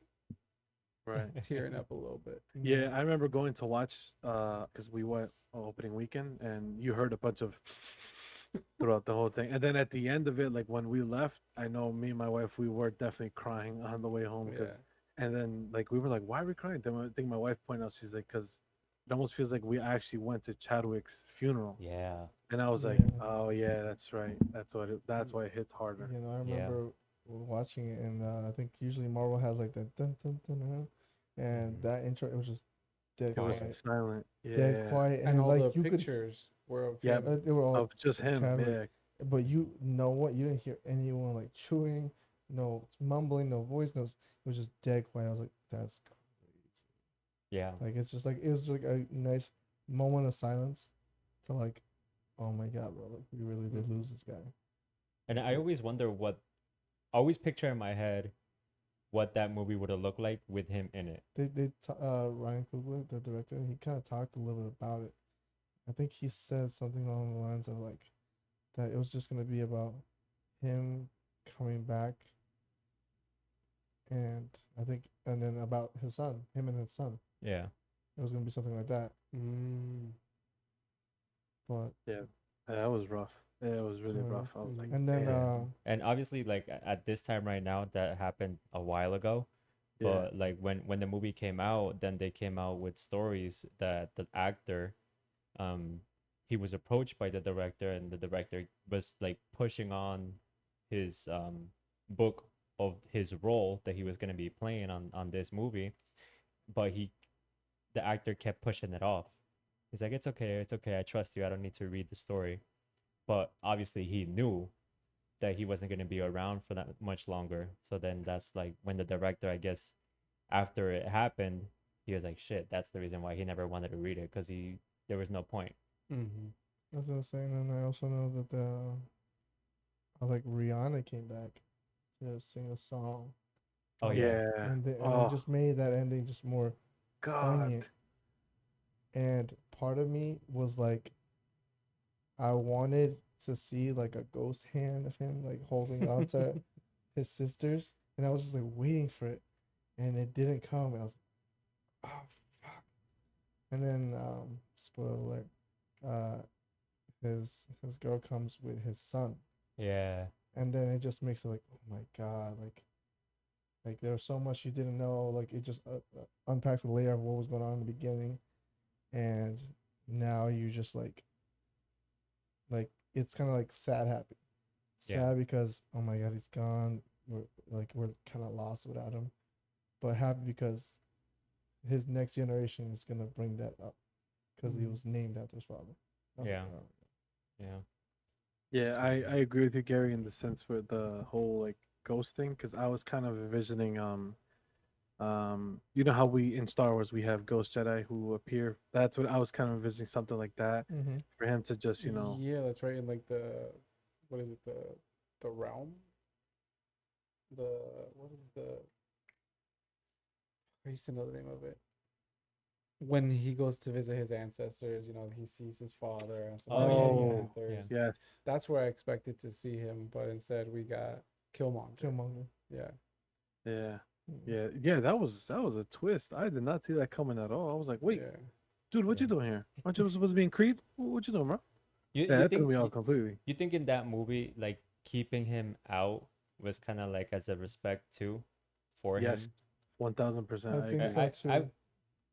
Right. tearing up a little bit. Yeah, I remember going to watch because we went opening weekend, and you heard a bunch of throughout the whole thing, and then at the end of it, like when we left, I know me and my wife, we were definitely crying on the way home because, Yeah. and then like we were like, why are we crying? Then I think my wife pointed out, she's like, because it almost feels like we actually went to Chadwick's funeral, Yeah. and I was like, Yeah. oh yeah, that's right, that's why it hits harder. You know, I Yeah. remember watching it, and I think usually Marvel has like that dun dun dun, dun, and Mhm. that intro, it was just dead It was quiet, silent. dead Yeah. quiet, and And then, all like the you could, pictures were of Yeah. him. they were all Of just him. Chadwick, Yeah. but you know what? You didn't hear anyone like chewing, no mumbling, no voice notes. It was just dead quiet. I was like, that's crazy. Yeah. Like it's just like it was like a nice moment of silence to like, oh my god, bro, like we really did lose this guy. And I always wonder I always picture in my head what that movie would have looked like with him in it. Ryan Coogler, the director, he kind of talked a little bit about it. I think he said something along the lines of like that it was just gonna be about him coming back, and I think, and then about his son, him and his son. Yeah. It was gonna be something like that. But Yeah. That was rough. Yeah, it was really rough. I was like, and then damn. And obviously, like at this time right now, that happened a while ago. Yeah. But like when the movie came out, then they came out with stories that the actor, he was approached by the director, and the director was like pushing on his book of his role that he was gonna be playing on this movie, but the actor kept pushing it off. He's like, it's okay, I trust you, I don't need to read the story. But obviously he knew that he wasn't going to be around for that much longer. So then that's like when the director, I guess, after it happened, he was like, shit, that's the reason why he never wanted to read it, because there was no point. Mm-hmm. that's what I was saying. And I also know that like Rihanna came back to sing a song. Oh on yeah. that, Yeah. and it Oh just made that ending just more God. poignant. And part of me was like, I wanted to see like a ghost hand of him like holding on to his sisters, and I was just like waiting for it, and it didn't come, and I was like, oh fuck. And then spoiler alert, uh, his girl comes with his son, Yeah. and then it just makes it like, oh my god, like there was so much you didn't know, like it just unpacks a layer of what was going on in the beginning, and now you just like it's kind of like sad happy, Yeah. sad because oh my god he's gone, we're kind of lost without him, but happy because his next generation is gonna bring that up because he was named after his father. I was Yeah. like, oh. Yeah. Yeah, I agree with you, Gary, in the sense with the whole like ghost thing, because I was kind of envisioning you know how we in Star Wars we have ghost Jedi who appear. That's what I was kind of envisioning, something like that Mm-hmm. for him to just, you know, Yeah, that's right. In like what is it? The realm. The what is the? I used to know the name of it. When he goes to visit his ancestors, he sees his father and some Oh, yeah, Oh, Panthers. yes. That's where I expected to see him, but instead we got Killmonger. Killmonger. Yeah. Yeah. Mm. Yeah, that was a twist. I did not see that coming at all. I was like, wait, Yeah. dude, what Yeah. you doing here? Aren't you supposed to be in Creed? What you doing, bro? You Yeah, you that threw think me off completely. you think in that movie, like keeping him out was kind of like as a respect too for Yes, him? 1000%. I I think agree. so I too.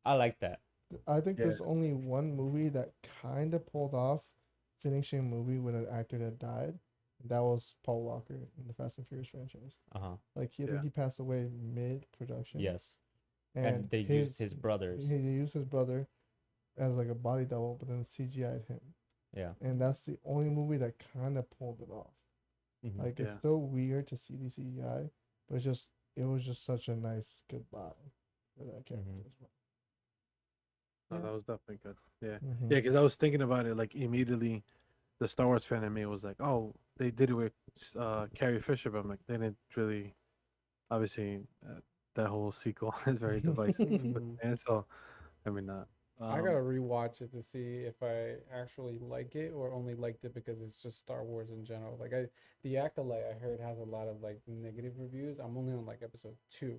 I like that. I think Yeah. there's only one movie that kind of pulled off finishing a movie with an actor that died. That was Paul Walker in the Fast and Furious franchise. Uh-huh. Like I Yeah. think he passed away mid production. Yes. And And they used his brothers. He used his brother as like a body double, but then CGI'd him. Yeah. And that's the only movie that kind of pulled it off. Mhm. Like it's Yeah. still weird to see the CGI, but it was just such a nice goodbye for that character Mhm. as well. No, that was definitely good. Yeah. Mhm. Yeah, because I was thinking about it like immediately. The Star Wars fan in me was like, oh, they did it with Carrie Fisher, but I'm like, they didn't really. Obviously, that whole sequel is very divisive, Mhm. and so I mean, I gotta rewatch it to see if I actually like it or only liked it because it's just Star Wars in general. Like the Acolyte, I heard has a lot of like negative reviews. I'm only on like episode 2,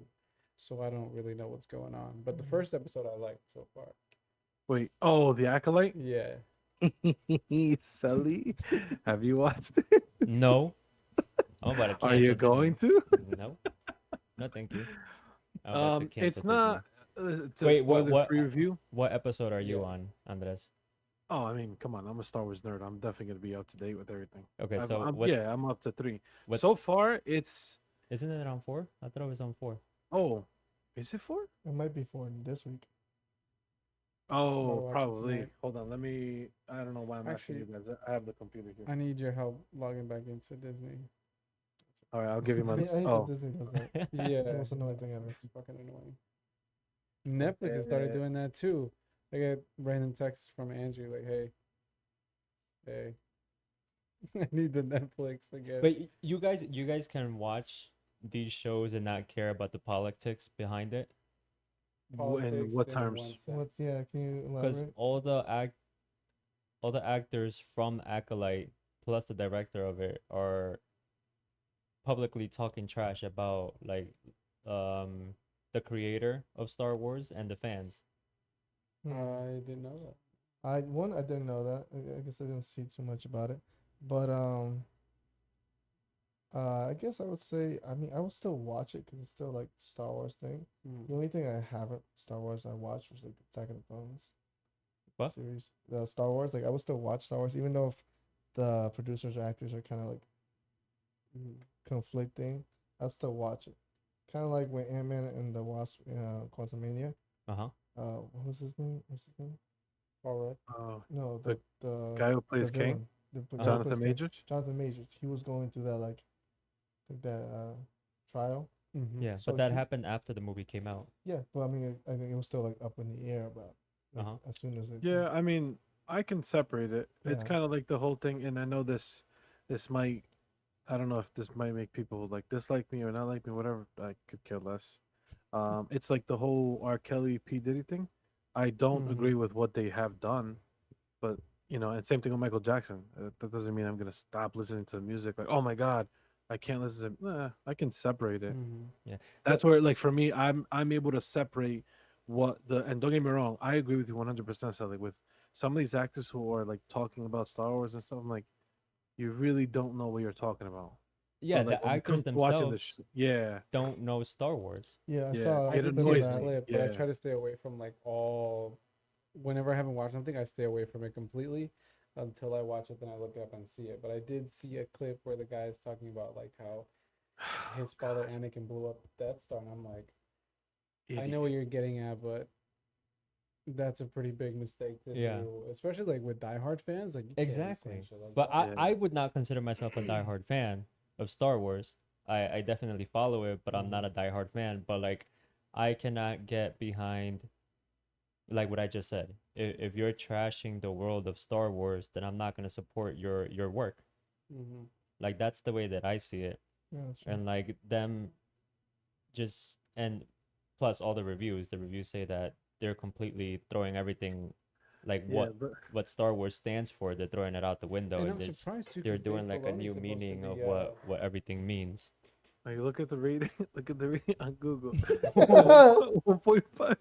so I don't really know what's going on. But the first episode I liked so far. Wait, oh, the Acolyte? Yeah, Celi, have you watched it? No, I'm about to Are you cancel going Disney. to? No, no, thank you. I'm about to cancel It's not to Wait, spoil the preview. what episode are you Yeah. on, Andres? Oh, I mean, come on, I'm a Star Wars nerd. I'm definitely gonna be up to date with everything. Okay, so Yeah, I'm up to 3. what So far, it's isn't it on 4? I thought it was on 4. oh, is it 4? It might be for this week. Oh, watch it probably. tonight. Hold on, let me. I don't know why I'm asking you guys. I have the computer here. I need your help logging back into Disney. All right, I'll give you my. I hate Oh, that Disney does that. Yeah, The most annoying thing ever. it's fucking annoying. Netflix has started doing that too. I get random texts from Andrew like, hey, I need the Netflix again." But you guys can watch these shows and not care about the politics behind it, in Politics what in terms? one sense. What's Can you because elaborate? all the actors from Acolyte plus the director of it are publicly talking trash about like the creator of Star Wars and the fans. I didn't know that. I didn't know that. I guess I didn't see too much about it, but I guess I would say I will still watch it because it's still like Star Wars thing. The only thing I haven't Star Wars I watched was like Attack of the Clones What? series. The Star Wars, like I will still watch Star Wars even though if the producers or actors are kind of like conflicting. I'll still watch it. Kind of like when Ant-Man and the Wasp, Quantumania. Uh-huh. What was his name? What's his name? All right. No, The the guy who plays Kang, villain. The guy who Jonathan plays Kang. Majors. Jonathan Majors. He was going through that that trial. Yeah, So but that he- happened after the movie came out. Yeah, but I mean, I think it was still like up in the air about like, Uh-huh. as soon as it. Yeah, I mean, I can separate it. It's Yeah. kind of like the whole thing, and I know this might. I don't know if this might make people like dislike me or not like me, whatever. I could care less. It's like the whole R. Kelly P Diddy thing. I don't agree with what they have done, but and same thing with Michael Jackson. That doesn't mean I'm gonna stop listening to music. Like, oh my God, I can't listen to. I can separate it. Yeah. That's where, like, for me, I'm able to separate and don't get me wrong, I agree with you 100%. So, like, with some of these actors who are like talking about Star Wars and stuff, I'm like, you really don't know what you're talking about. Yeah, But, like, the when it actors comes to watching themselves yeah, don't know Star Wars. Yeah, I Yeah, saw. I it did clip see of annoys a that. me. clip, but I Yeah. try to stay away from like all. Whenever I haven't watched something, I stay away from it completely until I watch it. Then I look up and see it. But I did see a clip where the guy is talking about like how his father Anakin blew up the Death Star, and I'm like, I know what you're getting at, but that's a pretty big mistake to Yeah. do, especially like with diehard fans. Like, you can't be saying Exactly. shit like But that. I would not consider myself a diehard fan of Star Wars. I definitely follow it, but I'm not a diehard fan. But like, I cannot get behind like what I just said. If you're trashing the world of Star Wars, then I'm not gonna support your work. Mm-hmm. Like that's the way that I see it. Yeah, that's true. And like them just and plus all the reviews say that they're completely throwing everything like what Star Wars stands for, they're throwing it out the window And and I'm they're, surprised too. they're 'Cause Dave doing like a Filoni's new supposed to meaning be, of what everything means. Like, look at the rating. Look at the rating on Google. 1.5.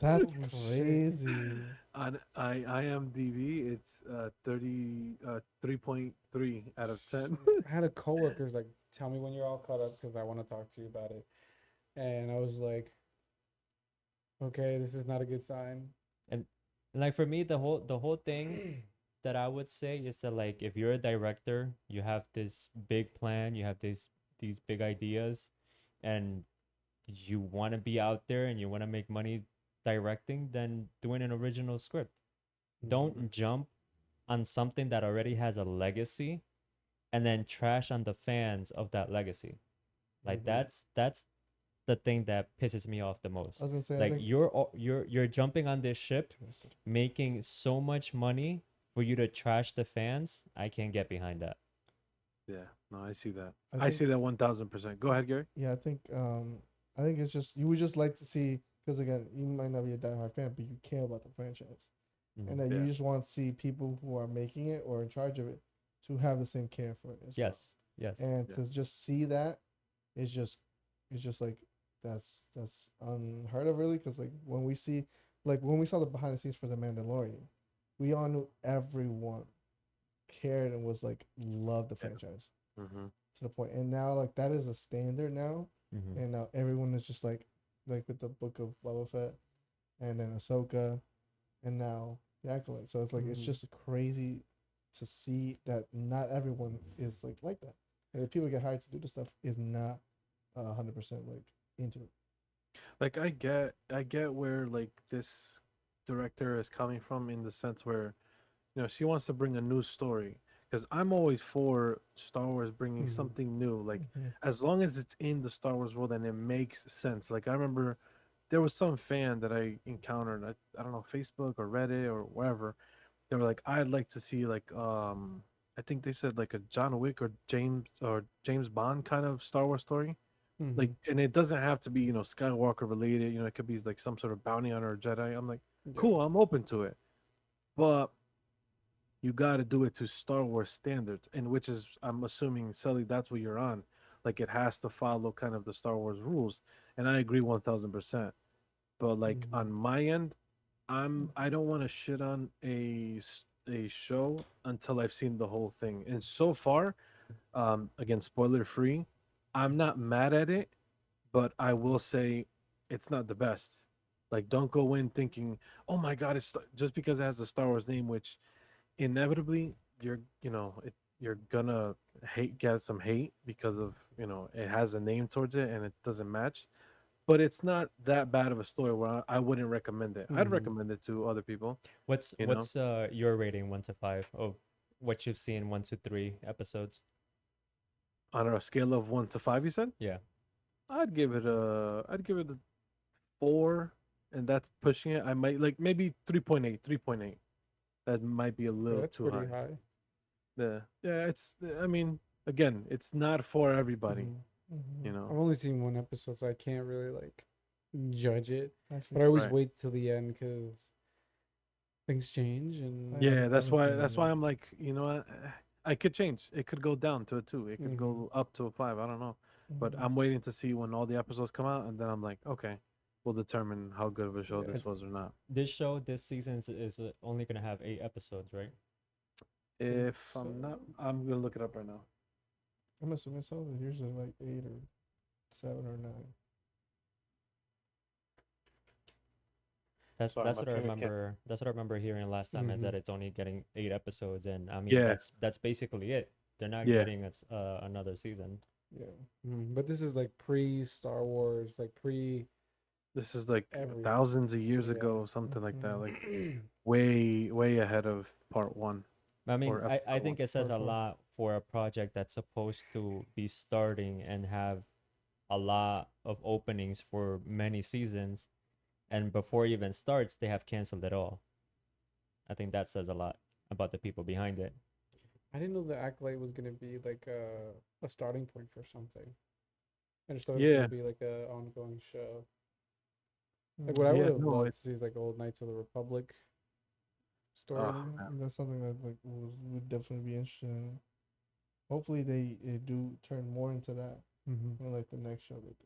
That's Oh, shit. crazy. On IMDb, it's 3.3 out of 10. I had a coworker's like, tell me when you're all caught up because I want to talk to you about it. And I was like, okay, this is not a good sign. And like for me, the whole thing that I would say is that like if you're a director, you have this big plan, you have these big ideas, and you want to be out there and you want to make money directing, then doing an original script. Don't jump on something that already has a legacy and then trash on the fans of that legacy. Like that's the thing that pisses me off the most. I was gonna say, I Like think you're jumping on this ship, making so much money for you to trash the fans. I can't get behind that. Yeah, no, I see that. I I think- see that 1000%. Go ahead, Gary. yeah, I think it's just you would just like to see because again, you might not be a diehard fan, but you care about the franchise, Mhm. and that Yeah. you just want to see people who are making it or in charge of it to have the same care for it as well. Yes. Yes. And Yeah. to just see that is just it's just like that's unheard of, really, because like when we see like when we saw the behind the scenes for the Mandalorian, we all knew everyone cared and was like loved the Yeah. franchise Mm-hmm. to the point, and now like that is a standard now, Mhm. and now everyone is just like with the book of Boba Fett, and then Ahsoka, and now the Acolyte. So it's like it's Mhm. just crazy to see that not everyone is like that. And the people get hired to do this stuff is not 100% like into it. Like I get where like this director is coming from in the sense where she wants to bring a new story because I'm always for Star Wars bringing Mhm. something new, like Mhm. as long as it's in the Star Wars world and it makes sense. Like I remember there was some fan that I encountered, I don't know, Facebook or Reddit or wherever. They were like, I'd like to see like I think they said like a John Wick or James Bond kind of Star Wars story. Like, Mhm. and it doesn't have to be Skywalker related. It could be like some sort of bounty hunter or Jedi. I'm like, Yeah. cool, I'm open to it, but you got to do it to Star Wars standards, and which is, I'm assuming, Celi, that's what you're on. Like, it has to follow kind of the Star Wars rules, and I agree 1,000%. But like Mhm. on my end, I don't want to shit on a show until I've seen the whole thing. And so far, again, spoiler free, I'm not mad at it, but I will say it's not the best. Like, don't go in thinking, "Oh my God, it's just because it has a Star Wars name," which inevitably you're gonna get some hate because of it has a name towards it and it doesn't match. But it's not that bad of a story where I wouldn't recommend it. I'd Mhm. recommend it to other people. What's You know, what's your rating 1 to 5 of what you've seen 1 to 3 episodes? on a scale of 1 to 5, you said Yeah. I'd give it a 4, and that's pushing it. I might like maybe 3.8, 3.8. That might be a Yeah, little that's too pretty high. high. Yeah. It's. I mean, again, it's not for everybody. Mhm. You Mhm. know. I've only seen one episode, so I can't really like judge it. But Actually, I always Right. wait till the end because things change and. Yeah, I haven't seen that's it why yet. I'm like, what? I could change. It could go down to a 2. It could Mhm. go up to a 5. I don't know. But Mhm. I'm waiting to see when all the episodes come out, and then I'm like, okay, we'll determine how good of a show Yeah. this was or not. This show this season is only gonna have 8 episodes, right? Think If so. I'm not, I'm gonna look it up right now. I'm assuming so. They're usually like 8 or 7 or 9. That's Sorry, that's my what I finger can't. remember. That's what I remember hearing last time, is Mhm. that it's only getting 8 episodes, and I mean Yeah, that's basically it. They're not yeah. getting another season. Yeah. But this is like pre Star Wars, like pre This is like everything. thousands of years Yeah. ago, something like that. Like Mhm. way, way ahead of part 1 I mean, or I episode 1. think it says Part a 4. lot for a project that's supposed to be starting and have a lot of openings for many seasons, and before it even starts, they have canceled it all. I think that says a lot about the people behind it. I didn't know the Acolyte was gonna be like a starting point for something. I just thought it was Yeah, gonna be like a ongoing show. Like what I Mhm. would yeah. have No, loved it. to see is like old Knights of the Republic Oh, storyline. man. That's something that like would definitely be interesting. Hopefully they do turn more into that Mm-hmm. in like the next show they do.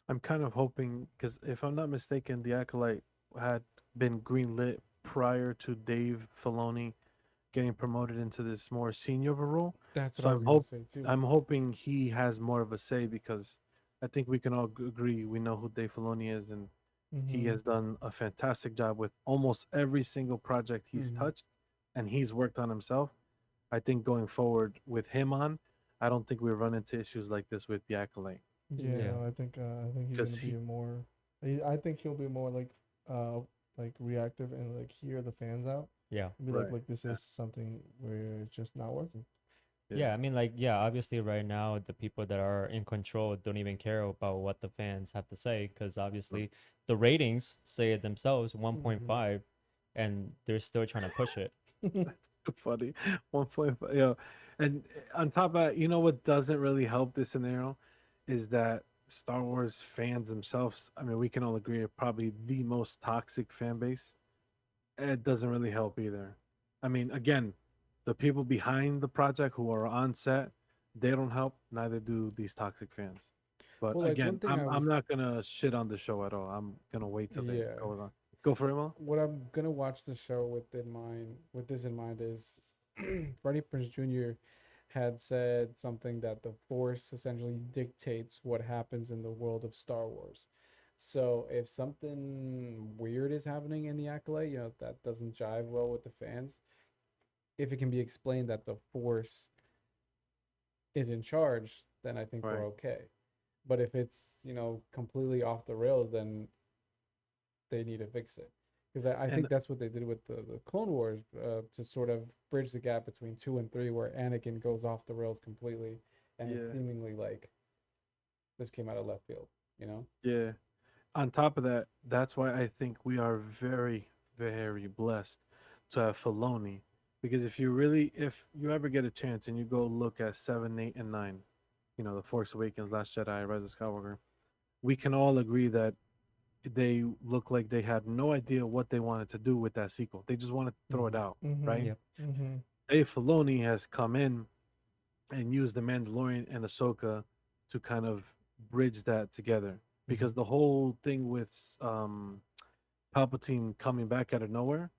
I'm kind of hoping because if I'm not mistaken, the Acolyte had been greenlit prior to Dave Filoni getting promoted into this more senior of a role. That's what So I was gonna say too. I'm hoping he has more of a say because I think we can all agree we know who Dave Filoni is, and he Mm-hmm. has done a fantastic job with almost every single project he's Mhm. touched and he's worked on himself. I think going forward with him on, I don't think we run into issues like this with the Acolyte Yeah, Yeah. no, I think he's because gonna be he, a more. I think he'll be more uh like reactive and like hear the fans out Yeah. and be right, like this yeah, is something where it's just not working. yeah, Yeah, I mean, like, yeah, obviously, right now, the people that are in control don't even care about what the fans have to say, because obviously the ratings say it themselves, Mhm. 1.5, and they're still trying to push it. too funny. 1.5, and on top of that, what doesn't really help this scenario is that Star Wars fans themselves, I mean, we can all agree are probably the most toxic fan base. It doesn't really help either. I mean, again, the people behind the project who are on set, they don't help. Neither do these toxic fans. But Well, like one again, thing I I'm was, not gonna shit on the show at all. I'm gonna wait till they yeah, go on. Go for it, Mo. what I'm gonna watch the show with this in mind is Freddie Prinze Jr. had said something that the Force essentially dictates what happens in the world of Star Wars. So if something weird is happening in the Acolyte, that doesn't jive well with the fans, if it can be explained that the Force is in charge, then I think we're Right. okay. But if it's, completely off the rails, then they need to fix it. Because I And think that's what they did with the Clone Wars, to sort of bridge the gap between 2 and 3, where Anakin goes off the rails completely, and it's yeah, seemingly like this came out of left field, you know? yeah. On top of that, that's why I think we are very, very blessed to have Filoni. Because if you ever get a chance and you go look at 7, 8, and 9, The Force Awakens, Last Jedi, Rise of Skywalker, we can all agree that they look like they had no idea what they wanted to do with that sequel. They just wanted to throw it Mhm. out, Mm-hmm. right? Yep. Mm-hmm. Dave Filoni has come in and used the Mandalorian and Ahsoka to kind of bridge that together. Because the whole thing with Palpatine coming back out of nowhere,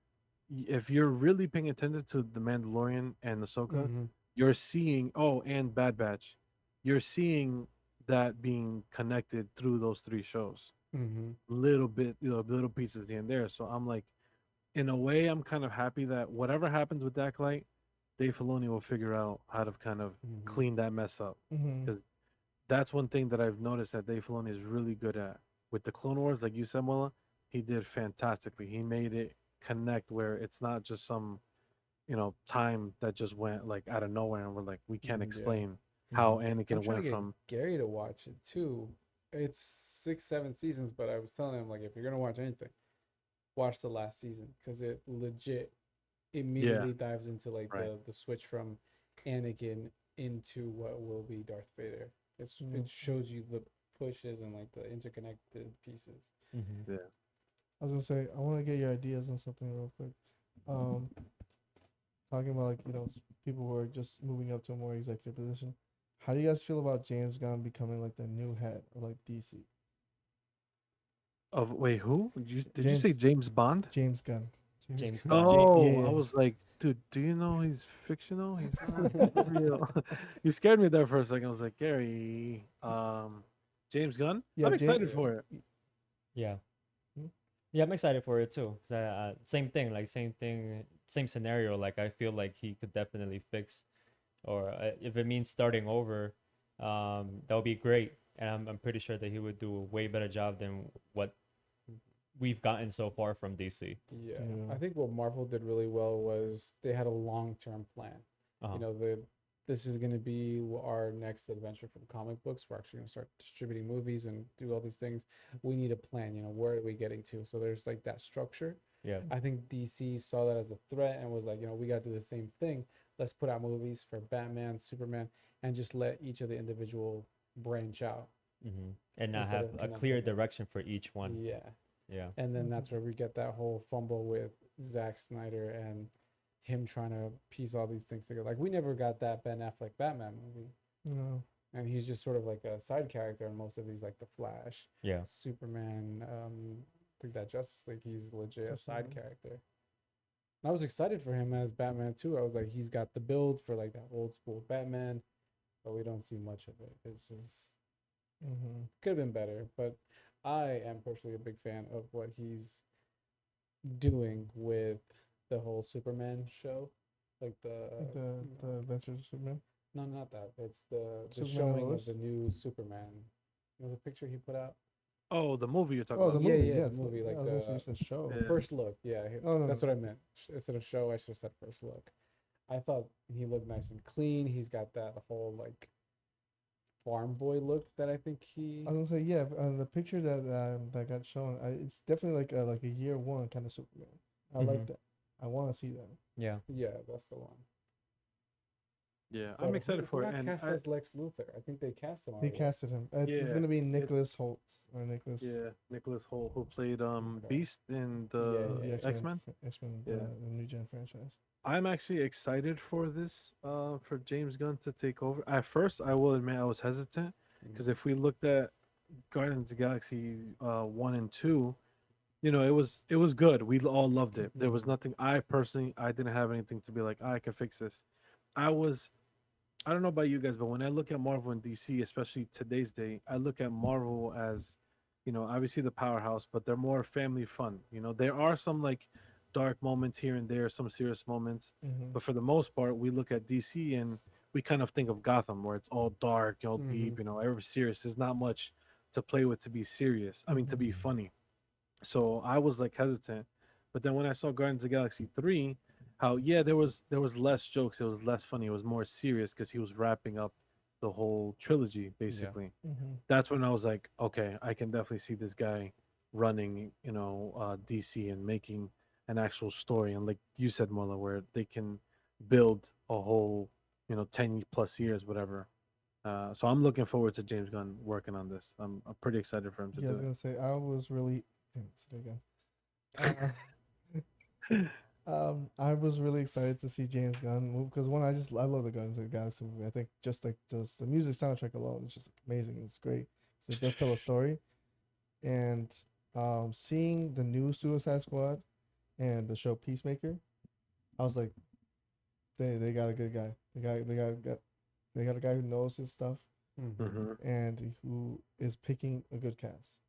if you're really paying attention to the Mandalorian and Ahsoka, Mm-hmm. you're seeing and Bad Batch, you're seeing that being connected through those three shows. Mm-hmm. Little bit, little pieces here and there. So I'm like, in a way, I'm kind of happy that whatever happens with that light, Dave Filoni will figure out how to kind of Mm-hmm. clean that mess up. Mm-hmm. Because that's one thing that I've noticed that Dave Filoni is really good at. With the Clone Wars, like you said, Mola, he did fantastically. He made it connect where it's not just some, time that just went like out of nowhere and we're like, we can't Yeah. explain how Mhm. I'm Anakin trying to went get from. Gary to watch it too. It's 6, 7 seasons, but I was telling him, like, if you're gonna watch anything, watch the last season, because it legit Yeah, immediately dives into like right. the switch from Anakin into what will be Darth Vader. It Mm. shows you the pushes and like the interconnected pieces. Mhm. Yeah. I was gonna say I want to get your ideas on something real quick. Um, talking about like people who are just moving up to a more executive position. How do you guys feel about James Gunn becoming like the new head of like DC? Of wait, who? Did you say James James Bond? James Gunn. James Gunn. Gunn. Oh, I Yeah. was like, dude, do you know he's fictional? He's not real. You scared me there for a second. I was like, Gary, James Gunn. Yeah, I'm James. excited for it. Yeah. Hmm? Yeah, I'm excited for it too. 'Cause same thing, like same thing, same scenario. Like I feel like he could definitely fix, or if it means starting over, that would be great. And I'm pretty sure that he would do a way better job than what we've gotten so far from DC. Yeah, I Yeah. think what Marvel did really well was they had a long-term plan. Uh-huh. This is going to be our next adventure from comic books. We're actually going to start distributing movies and do all these things. We need a plan. Where are we getting to? So there's like that structure. Yeah. I think DC saw that as a threat and was like, we got to do the same thing. Let's put out movies for Batman, Superman, and just let each of the individual branch out And not instead have of a connecting clear it. direction for each one. Yeah. Yeah. And then that's Mhm. where we get that whole fumble with Zack Snyder and him trying to piece all these things together. Like we never got that Ben Affleck Batman movie, No. and he's just sort of like a side character in most of these, like the Flash, Yeah. Superman. I think that Justice League, he's legit a side Mhm. character. And I was excited for him as Batman too. I was like, he's got the build for like that old school Batman, but we don't see much of it. It's just Mm-hmm. could have been better, but I am personally a big fan of what he's doing with the whole Superman show, like The Adventures of Superman. no, not that. It's the Superman and showing of Lois? the new Superman. The picture he put out. Oh, the movie you're talking Oh, about. the Yeah, movie. yeah, Yeah, the it's movie, I like was gonna say you said show. the Yeah. first look. Yeah, Oh, no, that's no. what I meant. Instead of show, I should have said first look. I thought he looked nice and clean. He's got that whole like farm boy look that I think he. I was gonna say yeah. The picture that got shown, it's definitely like a year one kind of Superman. I like Mhm. that. I want to see that. Yeah. Yeah, that's the one. Yeah, But I'm who- excited who for it. got And cast I, as Lex Luthor? I think they cast him He already. right? casted him. It's Yeah, gonna be it- Nicholas Holtz or Nicholas. yeah, Nicholas Holt, who played Okay. Beast in Yeah, the yeah, The X-Men. X-Men, Yeah. the new gen franchise. I'm actually excited for this, for James Gunn to take over. At first, I will admit I was hesitant because if we looked at Guardians of the Galaxy 1 and 2, you know, it was good. We all loved it. There was nothing. I personally, I didn't have anything to be like, I can fix this. I was. I don't know about you guys, but when I look at Marvel and DC, especially today's day, I look at Marvel as, you know, obviously the powerhouse, but they're more family fun. You know, there are some like dark moments here and there, some serious moments, Mm-hmm. but for the most part, we look at DC and we kind of think of Gotham, where it's all dark, all deep, you know, ever serious. There's not much to play with to be serious. I mean, to be funny. So I was like hesitant, but then when I saw Guardians of the Galaxy 3, how yeah, there was less jokes, it was less funny, it was more serious because he was wrapping up the whole trilogy basically. Mm-hmm. That's when I was like, okay, I can definitely see this guy running, you know, DC and making an actual story, and like you said, Mulla, where they can build a whole, you know, 10 plus years, whatever. So I'm looking forward to James Gunn working on this. I'm pretty excited for him to Yeah, I do was it. gonna say I was really. Damn, say it again. I was really excited to see James Gunn move because one, I love the Guns of the Galaxy movie. I think just the music soundtrack alone is just amazing. It's great. 'Cause it does tell a story, and seeing the new Suicide Squad and the show Peacemaker, I was like, they got a good guy. They got a guy who knows his stuff hmm and who is picking a good cast,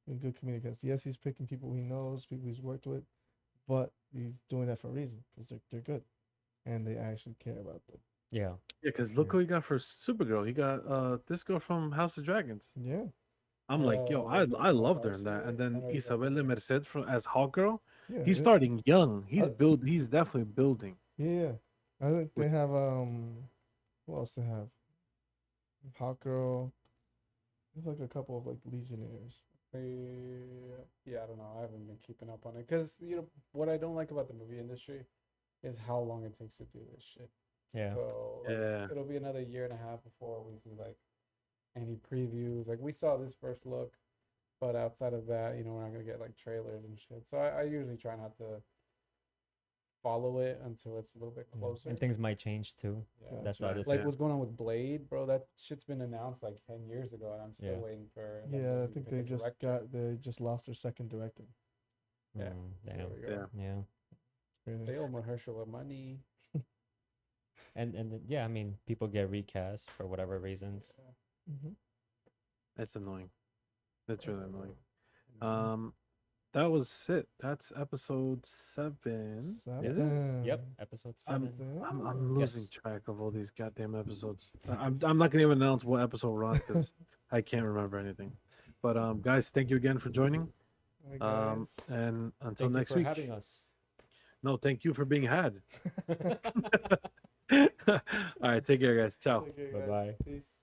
a good community cast. Yes, he's picking people he knows, people he's worked with, but he's doing that for a reason because they're good and they actually care about them. Yeah. Yeah, because look who he got for Supergirl. He got this girl from House of Dragons. Yeah, I'm like, yo, I Was it I loved her Hawkeye in that. And Scarlet? I then know exactly Isabelle what Merced from as Hawkgirl. yeah, He's starting young. He's Uh, build. He's definitely building. yeah. I think they With- have who else they have? Hawk Girl. There's like a couple of like Legionnaires. Yeah, I don't know. I haven't been keeping up on it because what I don't like about the movie industry is how long it takes to do this shit. Yeah. So like, Yeah. it'll be another year and a half before we see like any previews. Like we saw this first look, but outside of that, we're not gonna get like trailers and shit. So I usually try not to follow it until it's a little bit closer. And things might change too. Yeah. That's the right. other Like thing. what's going on with Blade, bro? That shit's been announced like 10 years ago, and I'm still Yeah. waiting for. them Yeah, I to think pick a director. they just lost their second director. Yeah. Mm, So damn. there we go. Yeah. Yeah. Crazy. They owe Mahershala money. And yeah, I mean, people get recast for whatever reasons. Mm-hmm. That's annoying. That's really annoying. That was it. That's episode 7. Is it? Yep. Episode I'm 7. I'm losing Yes. track of all these goddamn episodes. I'm not gonna even announce what episode we're on because I can't remember anything. But guys, thank you again for joining. And until Thank you next for week. having us. No, thank you for being had. All right, take care, guys. Ciao. Bye-bye. Peace.